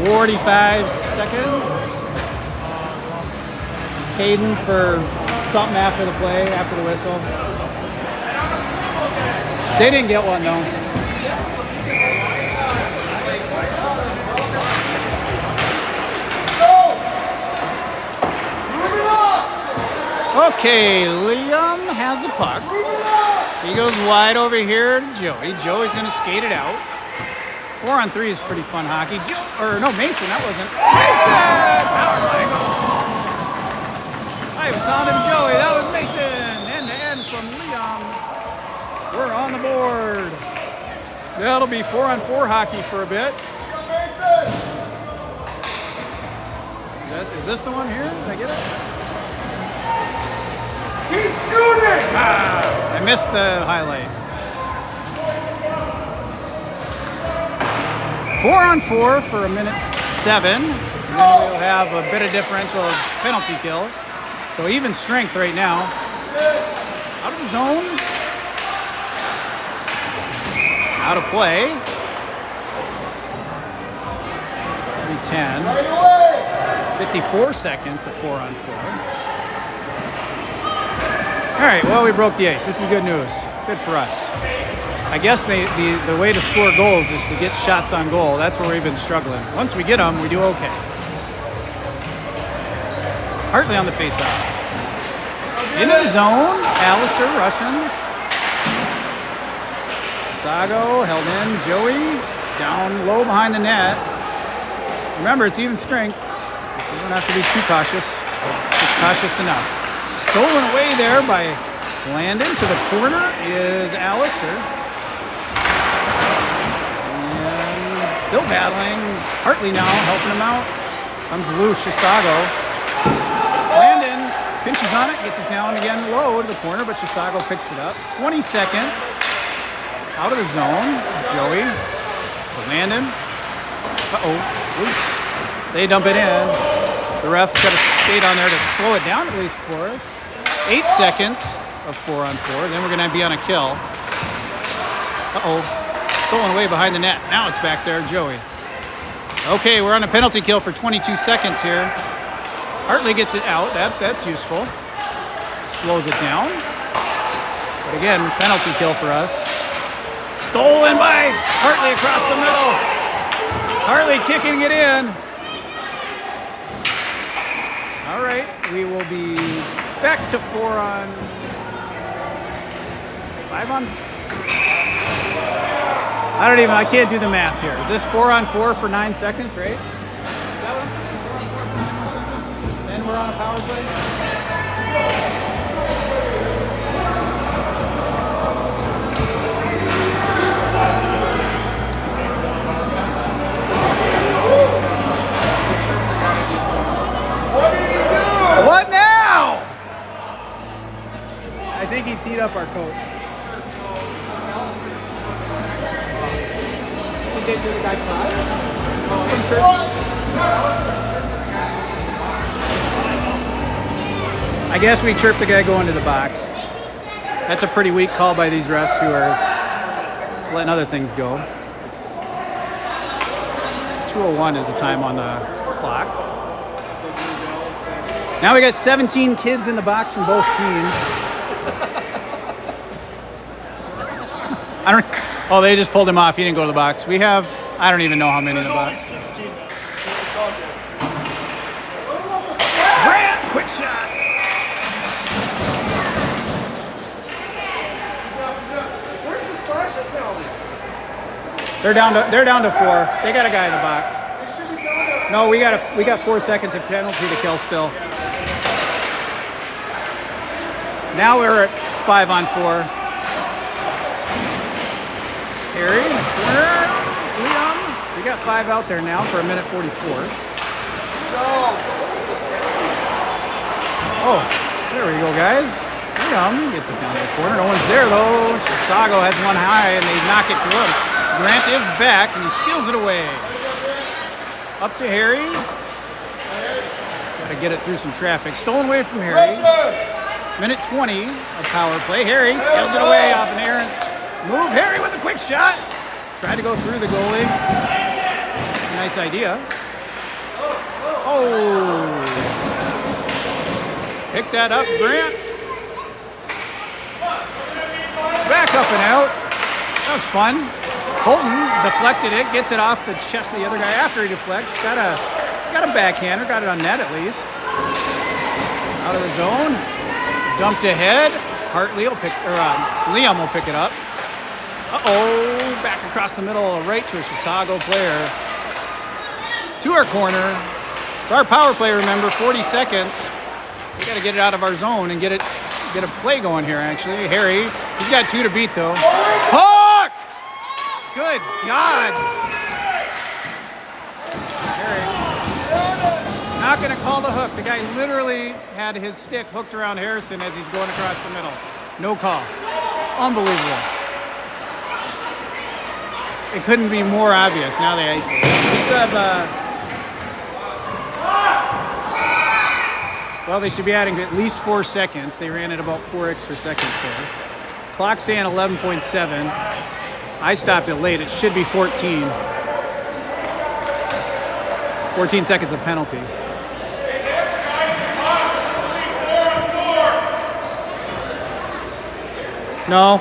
A: "45 seconds. Caden for something after the play, after the whistle. They didn't get one though. Okay, Liam has the puck. He goes wide over here to Joey. Joey's gonna skate it out. 4-on-3 is pretty fun hockey. Mason, that wasn't. Mason! Power play goal. I was calling him Joey. That was Mason. End to end from Liam. We're on the board. That'll be 4-on-4 hockey for a bit. Is this the one here? Did I get it?
C: Keep shooting!
A: I missed the highlight. 4-on-4 for a minute 7. And then we'll have a bit of differential penalty kill. So even strength right now. Out of the zone. Out of play. 3:10. 54 seconds at 4-on-4. All right, well, we broke the ice. This is good news. Good for us. I guess the way to score goals is to get shots on goal. That's where we've been struggling. Once we get them, we do okay. Hartley on the faceoff. Into the zone. Alistair rushing. Chisago held in. Joey down low behind the net. Remember, it's even strength. You don't have to be too cautious. Just cautious enough. Stolen away there by Landon. To the corner is Alistair. Still battling. Hartley now helping him out. Comes loose, Chisago. Landon pinches on it, gets it down again low to the corner, but Chisago picks it up. 20 seconds. Out of the zone. Joey. Landon. Loose. They dump it in. The ref got a skate on there to slow it down at least for us. 8 seconds of 4-on-4. Then we're going to be on a kill. Stolen away behind the net. Now it's back there, Joey. Okay, we're on a penalty kill for 22 seconds here. Hartley gets it out. That's useful. Slows it down. But again, penalty kill for us. Stolen by Hartley across the middle. Hartley kicking it in. All right, we will be back to 5-on. I can't do the math here. Is this 4-on-4 for 9 seconds, right? Then we're on a power play?
C: What did you do?
A: What now? I think he teed up our coach. kid do the guy 5? From church? I guess we chirped the guy going to the box. That's a pretty weak call by these refs who are letting other things go. 2:01 is the time on the clock. Now we got 17 kids in the box from both teams. Oh, they just pulled him off. He didn't go to the box. We have, I don't even know how many in the box.
C: 16 now, so it's all good.
A: Grant, quick shot.
C: Where's the slash at penalty?
A: They're down to 4. They got a guy in the box. No, we got 4 seconds of penalty to kill still. Now we're at 5 on 4. Harry, Liam. We got 5 out there now for 1:44.
C: No.
A: Oh, there we go, guys. Liam gets it down to the corner. No one's there though. Chisago has one high and they knock it to him. Grant is back and he steals it away. Up to Harry. Got to get it through some traffic. Stolen away from Harry. Minute 20 of power play. Harry steals it away off an errant move. Harry with a quick shot. Tried to go through the goalie. Nice idea. Oh. Pick that up, Grant. Back up and out. That was fun. Colton deflected it, gets it off the chest of the other guy after he deflects. Got a backhander, got it on net at least. Out of the zone. Dumped ahead. Liam will pick it up. Uh-oh, back across the middle, right to a Chisago player. To our corner. It's our power play, remember, 40 seconds. We got to get it out of our zone and get a play going here, actually. Harry, he's got 2 to beat, though. Hook! Good God. Harry, not going to call the hook. The guy literally had his stick hooked around Harrison as he's going across the middle. No call. Unbelievable. It couldn't be more obvious. Now they ice it. We still have, well, they should be adding at least 4 seconds. They ran at about 4 extra seconds there. Clock saying 11.7. I stopped it late. It should be 14. 14 seconds of penalty. No.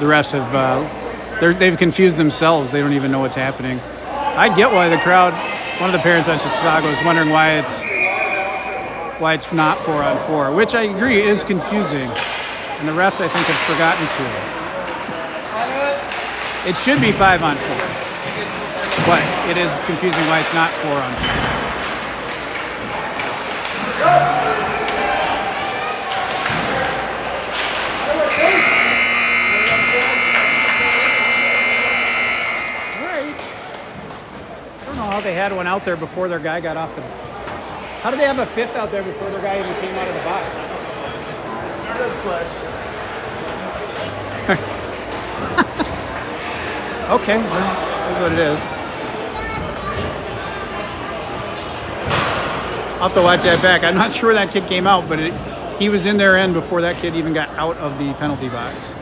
A: The refs have, they've confused themselves. They don't even know what's happening. I get why the crowd, one of the parents on Chisago is wondering why it's not 4 on 4, which I agree is confusing. And the refs, I think, have forgotten to. It should be 5 on 4. But it is confusing why it's not 4 on 4. They had one out there before their guy got off the... How did they have a 5th out there before their guy even came out of the box?
C: Good question.
A: Okay, well, that's what it is. I'll have to watch that back. I'm not sure where that kid came out, but he was in their end before that kid even got out of the penalty box.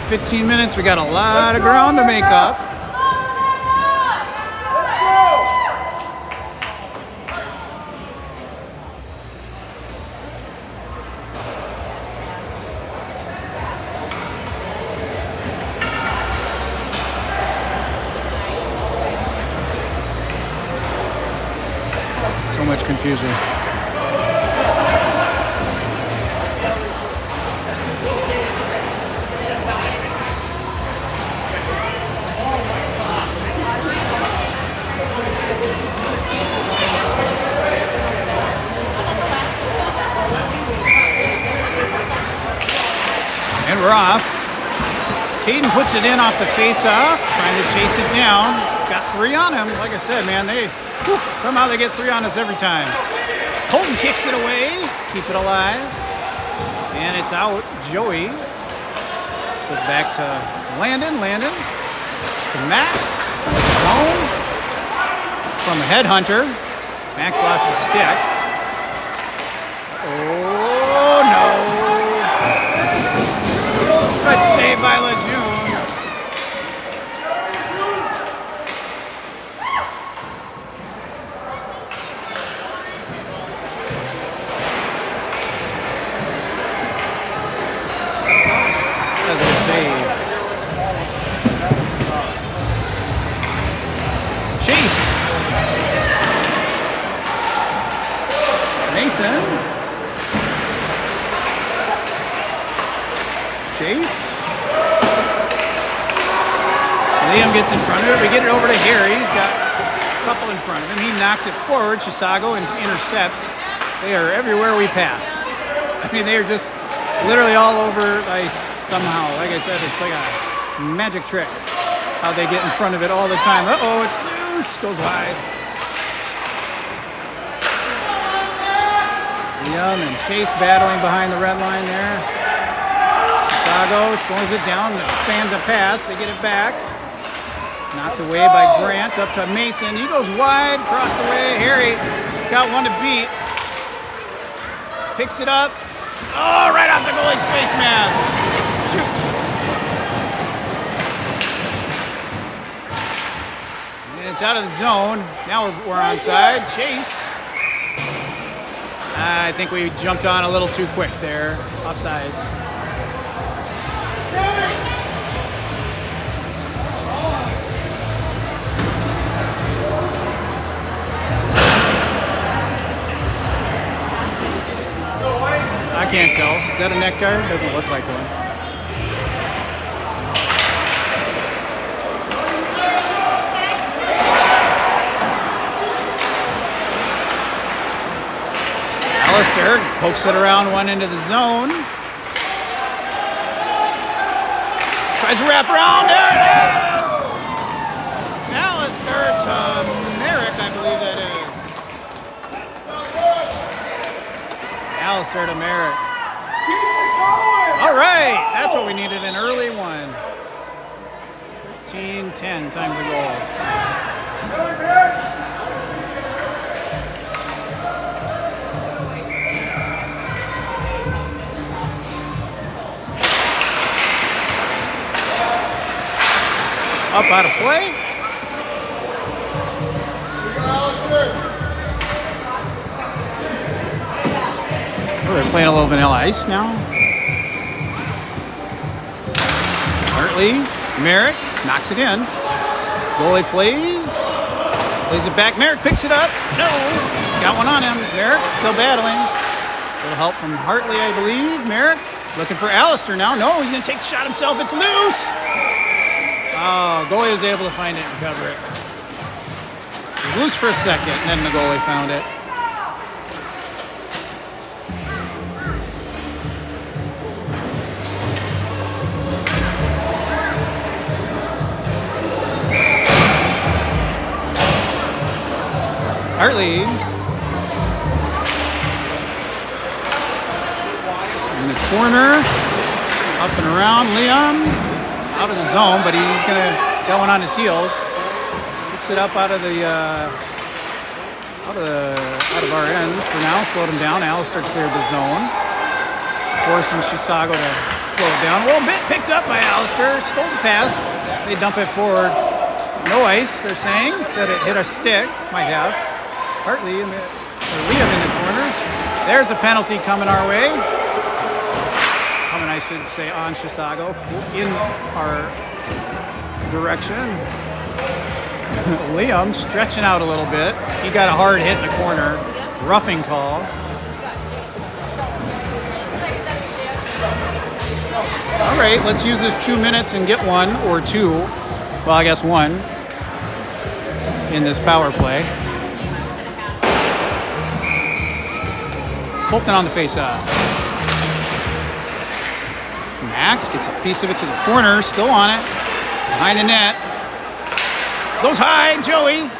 A: 15 minutes. We got a lot of ground to make up. So much confusion. And we're off. Caden puts it in off the face-off, trying to chase it down. He's got 3 on him. Like I said, man, somehow they get 3 on us every time. Colton kicks it away, keep it alive. And it's out. Joey goes back to Landon. Landon to Max. Zone from the headhunter. Max lost his stick. Oh, no. Good save by Lejeune. That's a good save. Chase. Mason. Chase. Liam gets in front of it. We get it over to Harry. He's got a couple in front of him. He knocks it forward. Chisago and intercepts. They are everywhere we pass. I mean, they are just literally all over ice somehow. Like I said, it's like a magic trick how they get in front of it all the time. Uh-oh, it's loose. Goes wide. Liam and Chase battling behind the red line there. Chisago slows it down, fan to pass, they get it back. Knocked away by Grant, up to Mason. He goes wide, across the way. Harry, he's got one to beat. Picks it up. Oh, right off the goalie's face mask. Shoot. And it's out of the zone. Now we're onside. Chase. I think we jumped on a little too quick there. Offsides. I can't tell. Is that a neck guard? Doesn't look like one. Alistair pokes it around one into the zone. Tries to wrap around. There it is! Alistair to Merrick, I believe that is. Alistair to Merrick. All right, that's what we needed, an early one. 13-10, time to goal. Up out of play. We're playing a little vanilla ice now. Hartley, Merrick knocks it in. Goalie plays it back. Merrick picks it up. No, he's got one on him. Merrick still battling. A little help from Hartley, I believe. Merrick looking for Alistair now. No, he's going to take the shot himself. It's loose. Oh, goalie was able to find it and cover it. It was loose for a second, and then the goalie found it. Hartley in the corner, up and around. Liam out of the zone, but he's gonna go on his heels. Keeps it up out of our end for now. Slowed him down. Alistair cleared the zone, forcing Chisago to slowed down a little bit. Picked up by Alistair. Stole the pass. They dump it forward. No ice, they're saying. Said it hit a stick. Might have. Hartley in the, or Liam in the corner. There's a penalty coming our way. Coming, I should say, on Chisago in our direction. Liam stretching out a little bit. He got a hard hit in the corner. Roughing call. All right, let's use this 2 minutes and get one or two. Well, I guess one in this power play. Colton on the face-off. Max gets a piece of it to the corner, still on it. Behind the net. Goes high, Joey.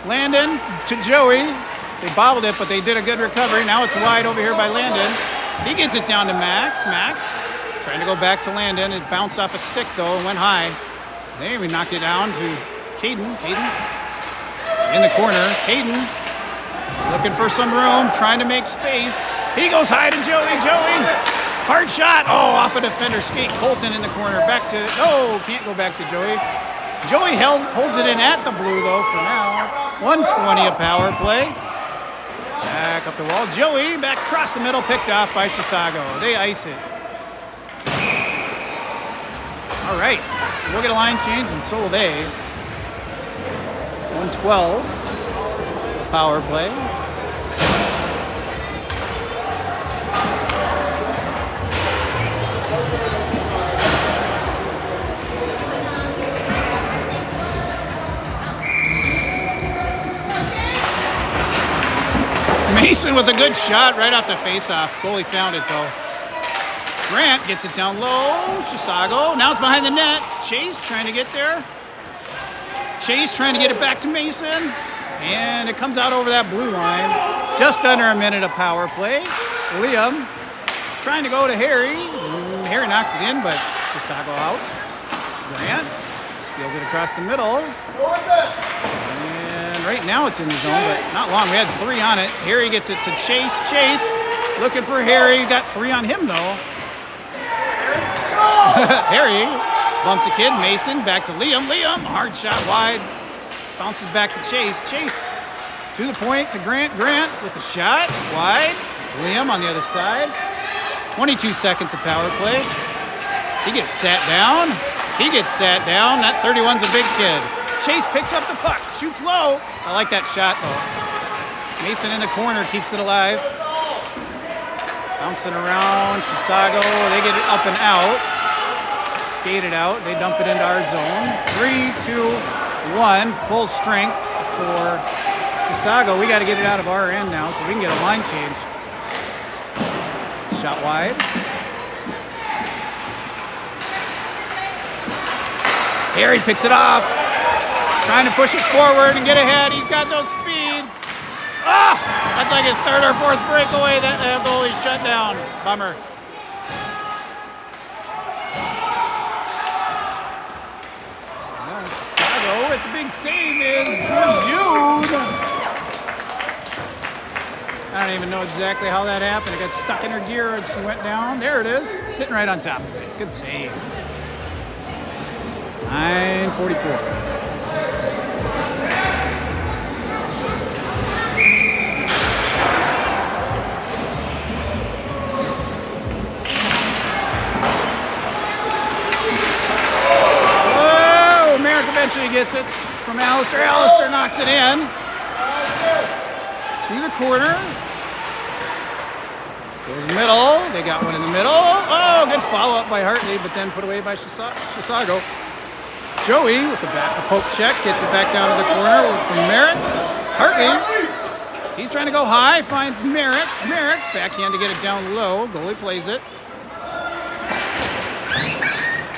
A: Landon to Joey. They bobbled it, but they did a good recovery. Now it's wide over here by Landon. He gets it down to Max. Max trying to go back to Landon. It bounced off a stick, though, and went high. There, we knocked it down to Caden. Caden in the corner. Caden looking for some room, trying to make space. He goes high to Joey. Joey, hard shot. Oh, off a defender skate. Colton in the corner. Back to, no, can't go back to Joey. Joey holds it in at the blue, though, for now. 120 a power play. Back up the wall. Joey back across the middle, picked off by Chisago. They ice it. All right, we'll get a line change, and so will they. 112 power play. Mason with a good shot right off the face-off. Goalie found it, though. Grant gets it down low. Chisago. Now it's behind the net. Chase trying to get there. Chase trying to get it back to Mason. And it comes out over that blue line. Just under a minute of power play. Liam trying to go to Harry. Harry knocks it in, but Chisago out. Grant steals it across the middle. And right now it's in the zone, but not long. We had 3 on it. Harry gets it to Chase. Chase looking for Harry. Got 3 on him, though. Harry bumps a kid. Mason back to Liam. Liam, hard shot wide. Bounces back to Chase. Chase to the point to Grant. Grant with the shot wide. Liam on the other side. 22 seconds of power play. He gets sat down. He gets sat down. That 31's a big kid. Chase picks up the puck. Shoots low. I like that shot, though. Mason in the corner keeps it alive. Bouncing around. Chisago. They get it up and out. Skate it out. They dump it into our zone. 3, 2, 1. Full strength for Chisago. We got to get it out of our end now so we can get a line change. Shot wide. Harry picks it off. Trying to push it forward and get ahead. He's got no speed. Ah! That's like his 3rd or 4th breakaway. That goalie shut down. Bummer. Chisago with the big save is Jude. I don't even know exactly how that happened. It got stuck in her gear and she went down. There it is. Sitting right on top of it. Good save. 9:44. Eventually gets it from Alistair. Alistair knocks it in to the corner. Goes middle. They got one in the middle. Oh, good follow-up by Hartley, but then put away by Chisago. Joey with the back, a poke check, gets it back down to the corner from Merritt. Hartley, he's trying to go high, finds Merritt. Merritt, backhand to get it down low. Goalie plays it.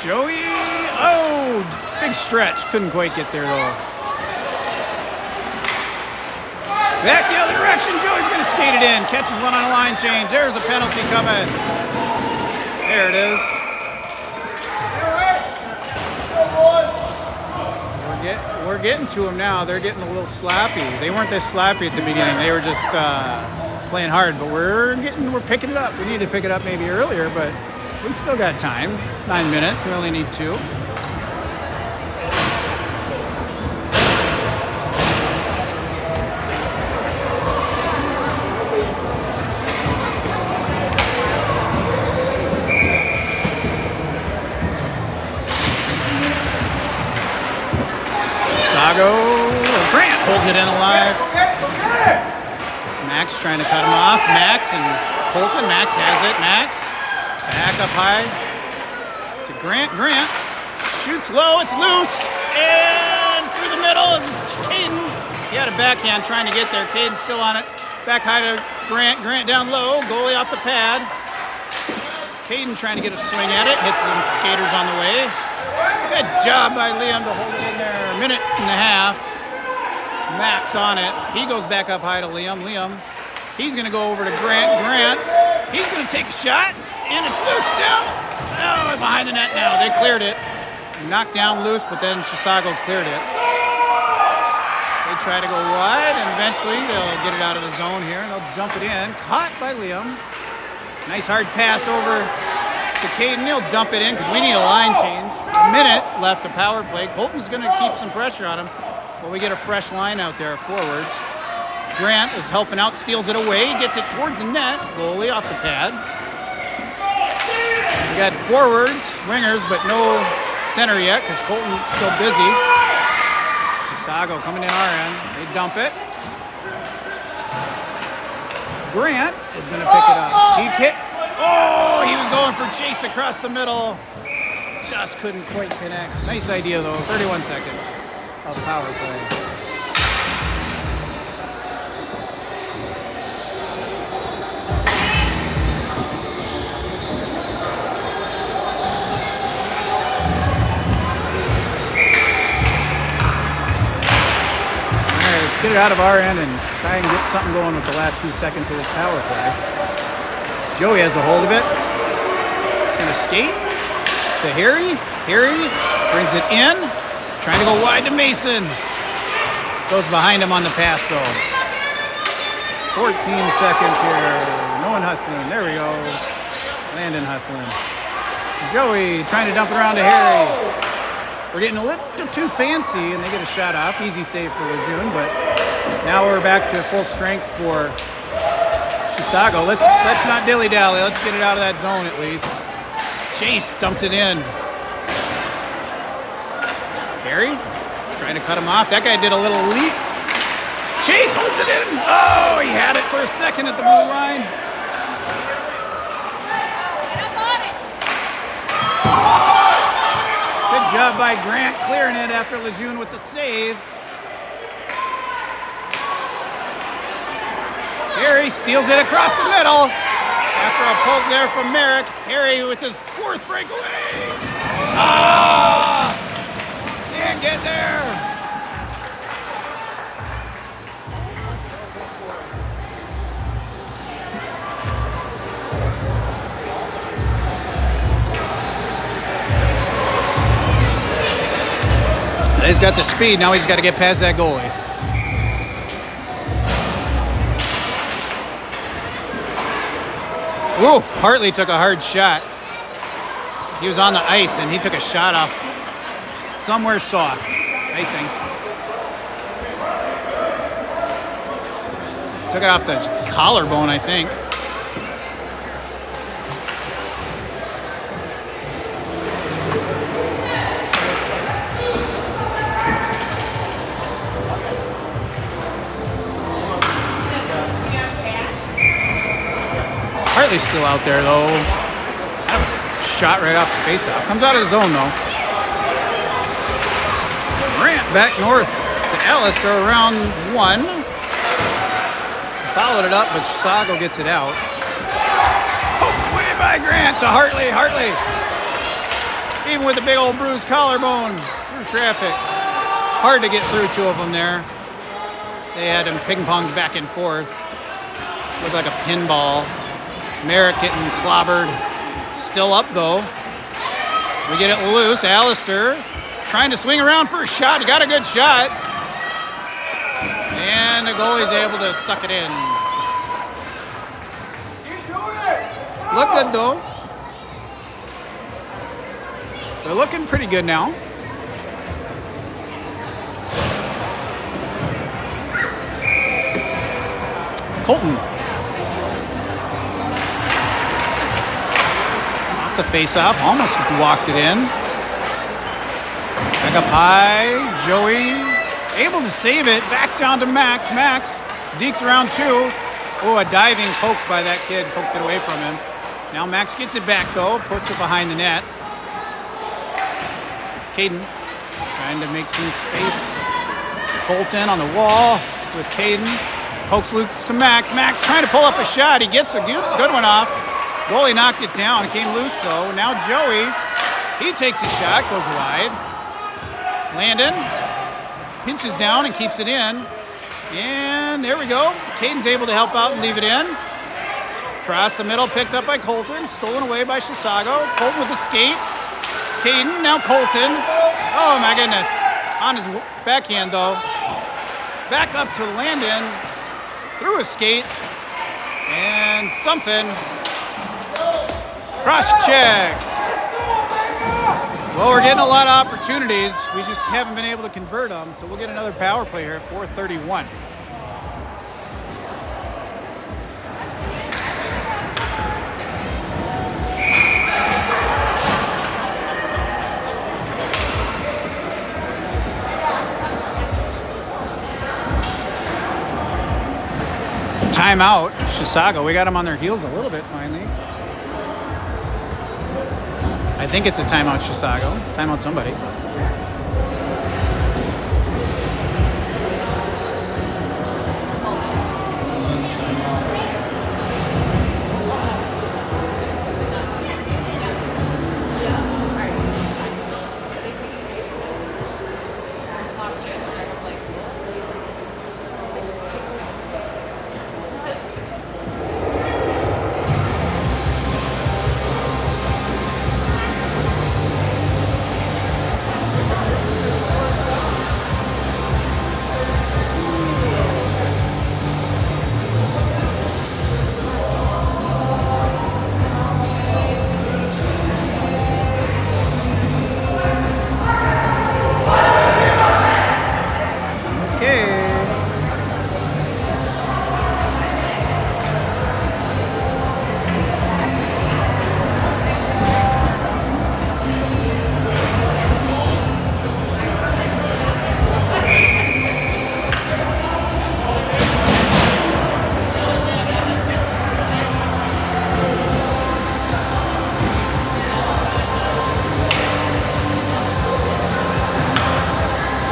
A: Joey, oh, big stretch. Couldn't quite get there, though. Back the other direction. Joey's going to skate it in. Catches one on a line change. There's a penalty coming. There it is. We're getting to them now. They're getting a little slappy. They weren't this slappy at the beginning. They were just playing hard, but we're picking it up. We needed to pick it up maybe earlier, but We still got time. 9 minutes. We only need 2. Grant holds it in alive. Max trying to cut him off. Max and Colton. Max has it. Max back up high to Grant. Grant shoots low. It's loose. And through the middle is Caden. He had a backhand trying to get there. Caden still on it. Back high to Grant. Grant down low. Goalie off the pad. Caden trying to get a swing at it. Hits some skaters on the way. Good job by Liam to hold it in there. A minute and a half. Max on it. He goes back up high to Liam. Liam, he's going to go over to Grant. Grant, he's going to take a shot. And it's loose still. Oh, behind the net now. They cleared it. Knocked down loose, but then Chisago cleared it. They try to go wide, and eventually they'll get it out of the zone here, and they'll dump it in. Caught by Liam. Nice hard pass over to Caden. He'll dump it in because we need a line change. A minute left to power play. Colton's going to keep some pressure on him, but we get a fresh line out there forwards. Grant is helping out, steals it away, gets it towards the net. Goalie off the pad. We got forwards, wingers, but no center yet because Colton's still busy. Chisago coming in our end. They dump it. Grant is going to pick it up. He kicked. Oh, he was going for chase across the middle. Just couldn't quite connect. Nice idea, though. 31 seconds of power play. Get it out of our end and try and get something going with the last few seconds of this power play. Joey has a hold of it. He's going to skate to Harry. Harry brings it in. Trying to go wide to Mason. Goes behind him on the pass, though. 14 seconds here. No one hustling. There we go. Landon hustling. Joey trying to dump it around to Harry. We're getting a little too fancy, and they get a shot off. Easy save for Lejeune, but now we're back to full strength for Chisago. Let's not dilly-dally. Let's get it out of that zone at least. Chase dumps it in. Harry trying to cut him off. That guy did a little leap. Chase holds it in. Oh, he had it for a second at the blue line. Good job by Grant clearing it after Lejeune with the save. Harry steals it across the middle after a poke there from Merrick. Harry with his fourth breakaway. Ah! Can't get there. He's got the speed. Now he's got to get past that goalie. Oof, Hartley took a hard shot. He was on the ice and he took a shot off somewhere soft. Icing. Took it off the collarbone, I think. Hartley's still out there, though. Kind of a shot right off the faceoff. Comes out of the zone, though. Grant back north to Alistair around 1. Followed it up, but Chisago gets it out. Poked away by Grant to Hartley. Hartley, even with a big old bruised collarbone, through traffic. Hard to get through two of them there. They had him ping-ponged back and forth. Looked like a pinball. Merrick getting clobbered. Still up, though. We get it loose. Alistair trying to swing around for a shot. He got a good shot. And the goalie's able to suck it in. Look good, though. They're looking pretty good now. Colton. Off the face-off, almost walked it in. Back up high, Joey able to save it. Back down to Max. Max dekes around 2. Oh, a diving poke by that kid, poked it away from him. Now Max gets it back though, puts it behind the net. Caden trying to make some space. Colton on the wall with Caden. Pokes loose to Max. Max trying to pull up a shot. He gets a good one off. Goalie knocked it down. It came loose though. Now Joey, he takes a shot, goes wide. Landon pinches down and keeps it in. And there we go. Caden's able to help out and leave it in. Across the middle, picked up by Colton. Stolen away by Chisago. Colton with the skate. Caden, now Colton. Oh my goodness. On his backhand though. Back up to Landon. Through a skate. And something. Cross check. Well, we're getting a lot of opportunities. We just haven't been able to convert them. So we'll get another power play here at 4:31. Timeout, Chisago. We got them on their heels a little bit finally. I think it's a timeout, Chisago. Timeout somebody.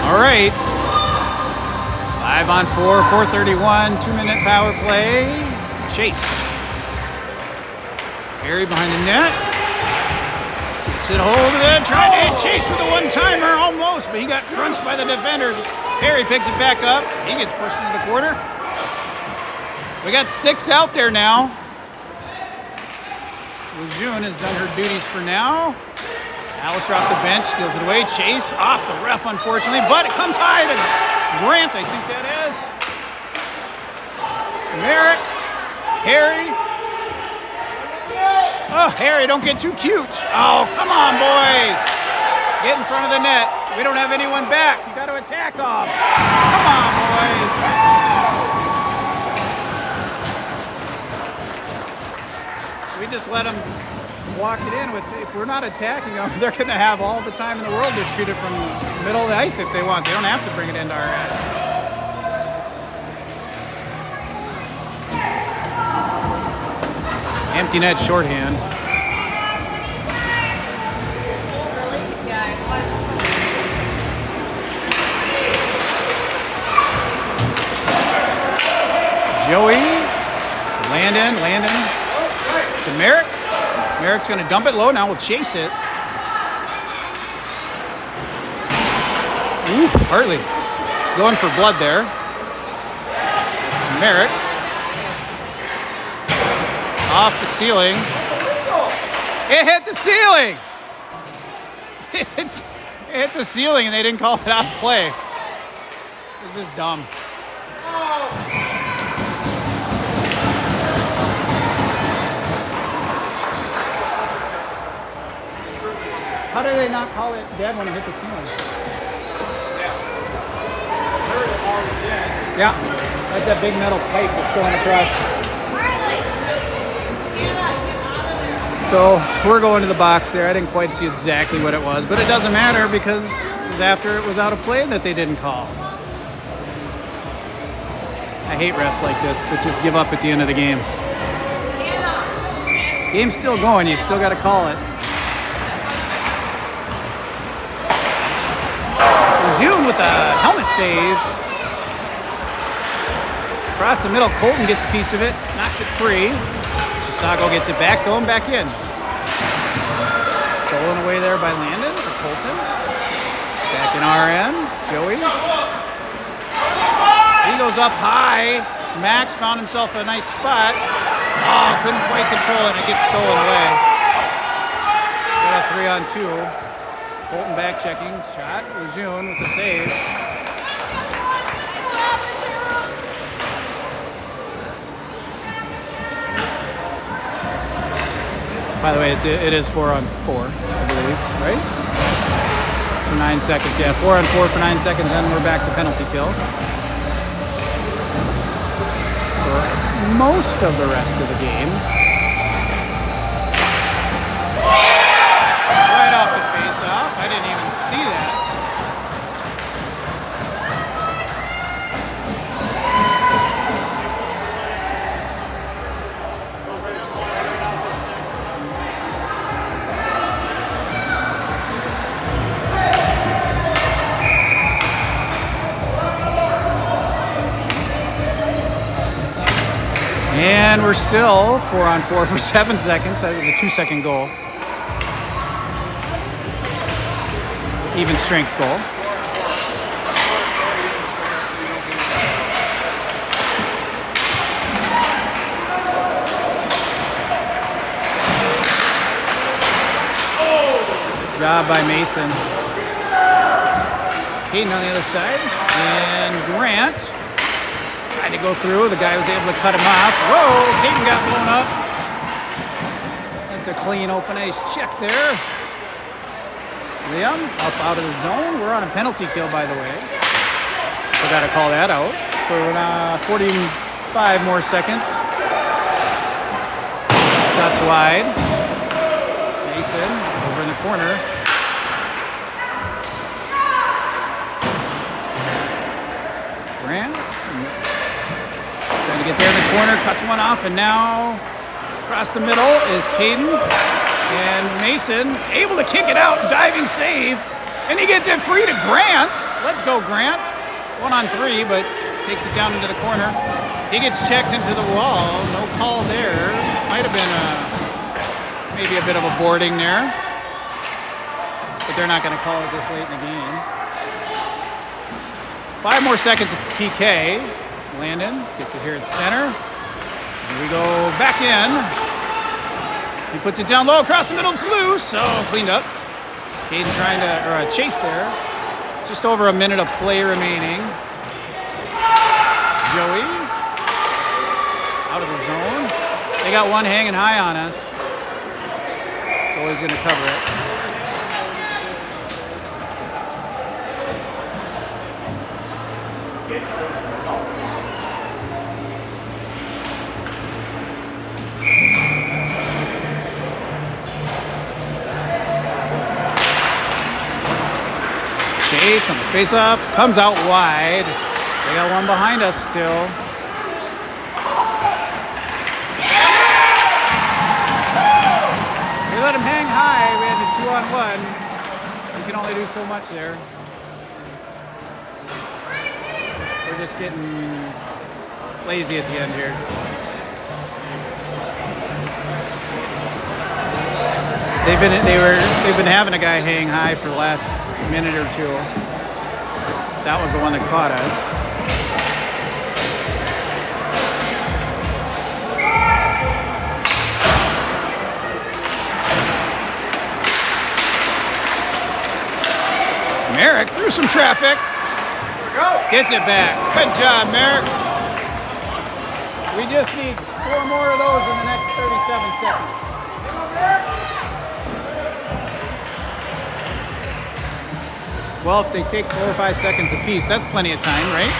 A: All right. 5-on-4, 4:31, 2-minute power play. Chase. Harry behind the net. Gets it hold of it. Trying to chase with a one-timer almost, but he got crunched by the defenders. Harry picks it back up. He gets pushed into the corner. We got 6 out there now. Lejeune has done her duties for now. Alistair off the bench, steals it away. Chase off the ref, unfortunately, but it comes high to Grant, I think that is. Merrick, Harry. Oh, Harry, don't get too cute. Oh, come on, boys. Get in front of the net. We don't have anyone back. You got to attack off. Come on, boys. We just let them walk it in. If we're not attacking them, they're going to have all the time in the world to shoot it from the middle of the ice if they want. They don't have to bring it into our end. Empty net shorthand. Joey to Landon to Merrick. Merrick's going to dump it low. Now we'll chase it. Ooh, Hartley going for blood there. Merrick off the ceiling. It hit the ceiling. It hit the ceiling and they didn't call it out of play. This is dumb. How do they not call it dead when it hit the ceiling? Yeah, that's that big metal pipe that's going across. So we're going to the box there. I didn't quite see exactly what it was, but it doesn't matter because it was after it was out of play that they didn't call. I hate refs like this that just give up at the end of the game. Game's still going, you still got to call it. June with a helmet save. Across the middle, Colton gets a piece of it, knocks it free. Chisago gets it back, going back in. Stolen away there by Landon for Colton. Back in RN, Joey. He goes up high. Max found himself a nice spot. Oh, couldn't quite control it. It gets stolen away. Got a 3-on-2. Colton back checking. Shot. Lejeune with the save. By the way, it is 4-on-4, I believe, right? For 9 seconds. Yeah, 4-on-4 for 9 seconds, then we're back to penalty kill. For most of the rest of the game. Right off the face-off. I didn't even see that. And we're still 4-on-4 for 7 seconds. That was a 2-second goal. Even strength goal. Good job by Mason. Hayden on the other side. And Grant tried to go through. The guy was able to cut him off. Whoa, Hayden got blown up. That's a clean open ice check there. Liam up out of the zone. We're on a penalty kill, by the way. So got to call that out for 45 more seconds. Shots wide. Mason over in the corner. Grant trying to get there in the corner, cuts one off, and now across the middle is Caden. And Mason able to kick it out, diving save, and he gets it free to Grant. Let's go, Grant. 1-on-3, but takes it down into the corner. He gets checked into the wall. No call there. Might have been maybe a bit of a boarding there, but they're not going to call it this late in the game. 5 more seconds of PK. Landon gets it here at center. Here we go back in. He puts it down low across the middle. It's loose. Oh, cleaned up. Caden trying to, or a chase there. Just over a minute of play remaining. Joey out of the zone. They got one hanging high on us. Goalie's going to cover it. Chase on the face-off, comes out wide. They got one behind us still. We let him hang high. We had the 2-on-1. You can only do so much there. We're just getting lazy at the end here. They've been having a guy hang high for the last minute or two. That was the one that caught us. Merrick through some traffic. Gets it back. Good job, Merrick. We just need 4 more of those in the next 37 seconds. Well, if they take 4 or 5 seconds apiece, that's plenty of time, right?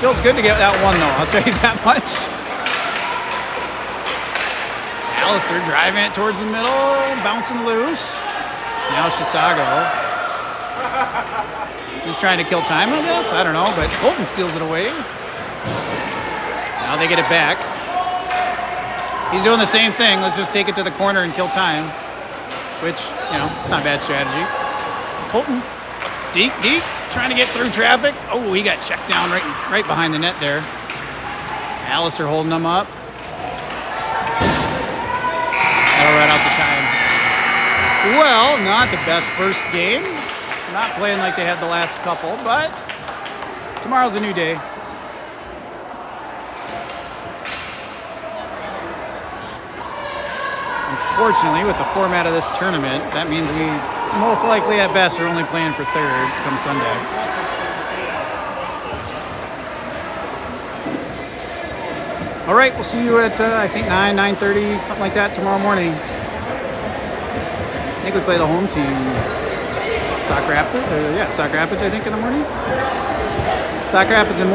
A: Feels good to get that one, though. I'll tell you that much. Alistair driving it towards the middle, bouncing loose. Now Chisago. He's trying to kill time, I guess. I don't know, but Colton steals it away. Now they get it back. He's doing the same thing. Let's just take it to the corner and kill time. Which, you know, it's not a bad strategy. Colton, deep, trying to get through traffic. Oh, he got checked down right behind the net there. Alistair holding them up. That'll run out the time. Well, not the best first game. Not playing like they had the last couple, but tomorrow's a new day. Unfortunately, with the format of this tournament, that means we most likely at best are only playing for third come Sunday. All right, we'll see you at, I think, 9:30, something like that tomorrow morning. I think we play the home team, Sauk Rapids, I think, in the morning. Sauk Rapids in the morning.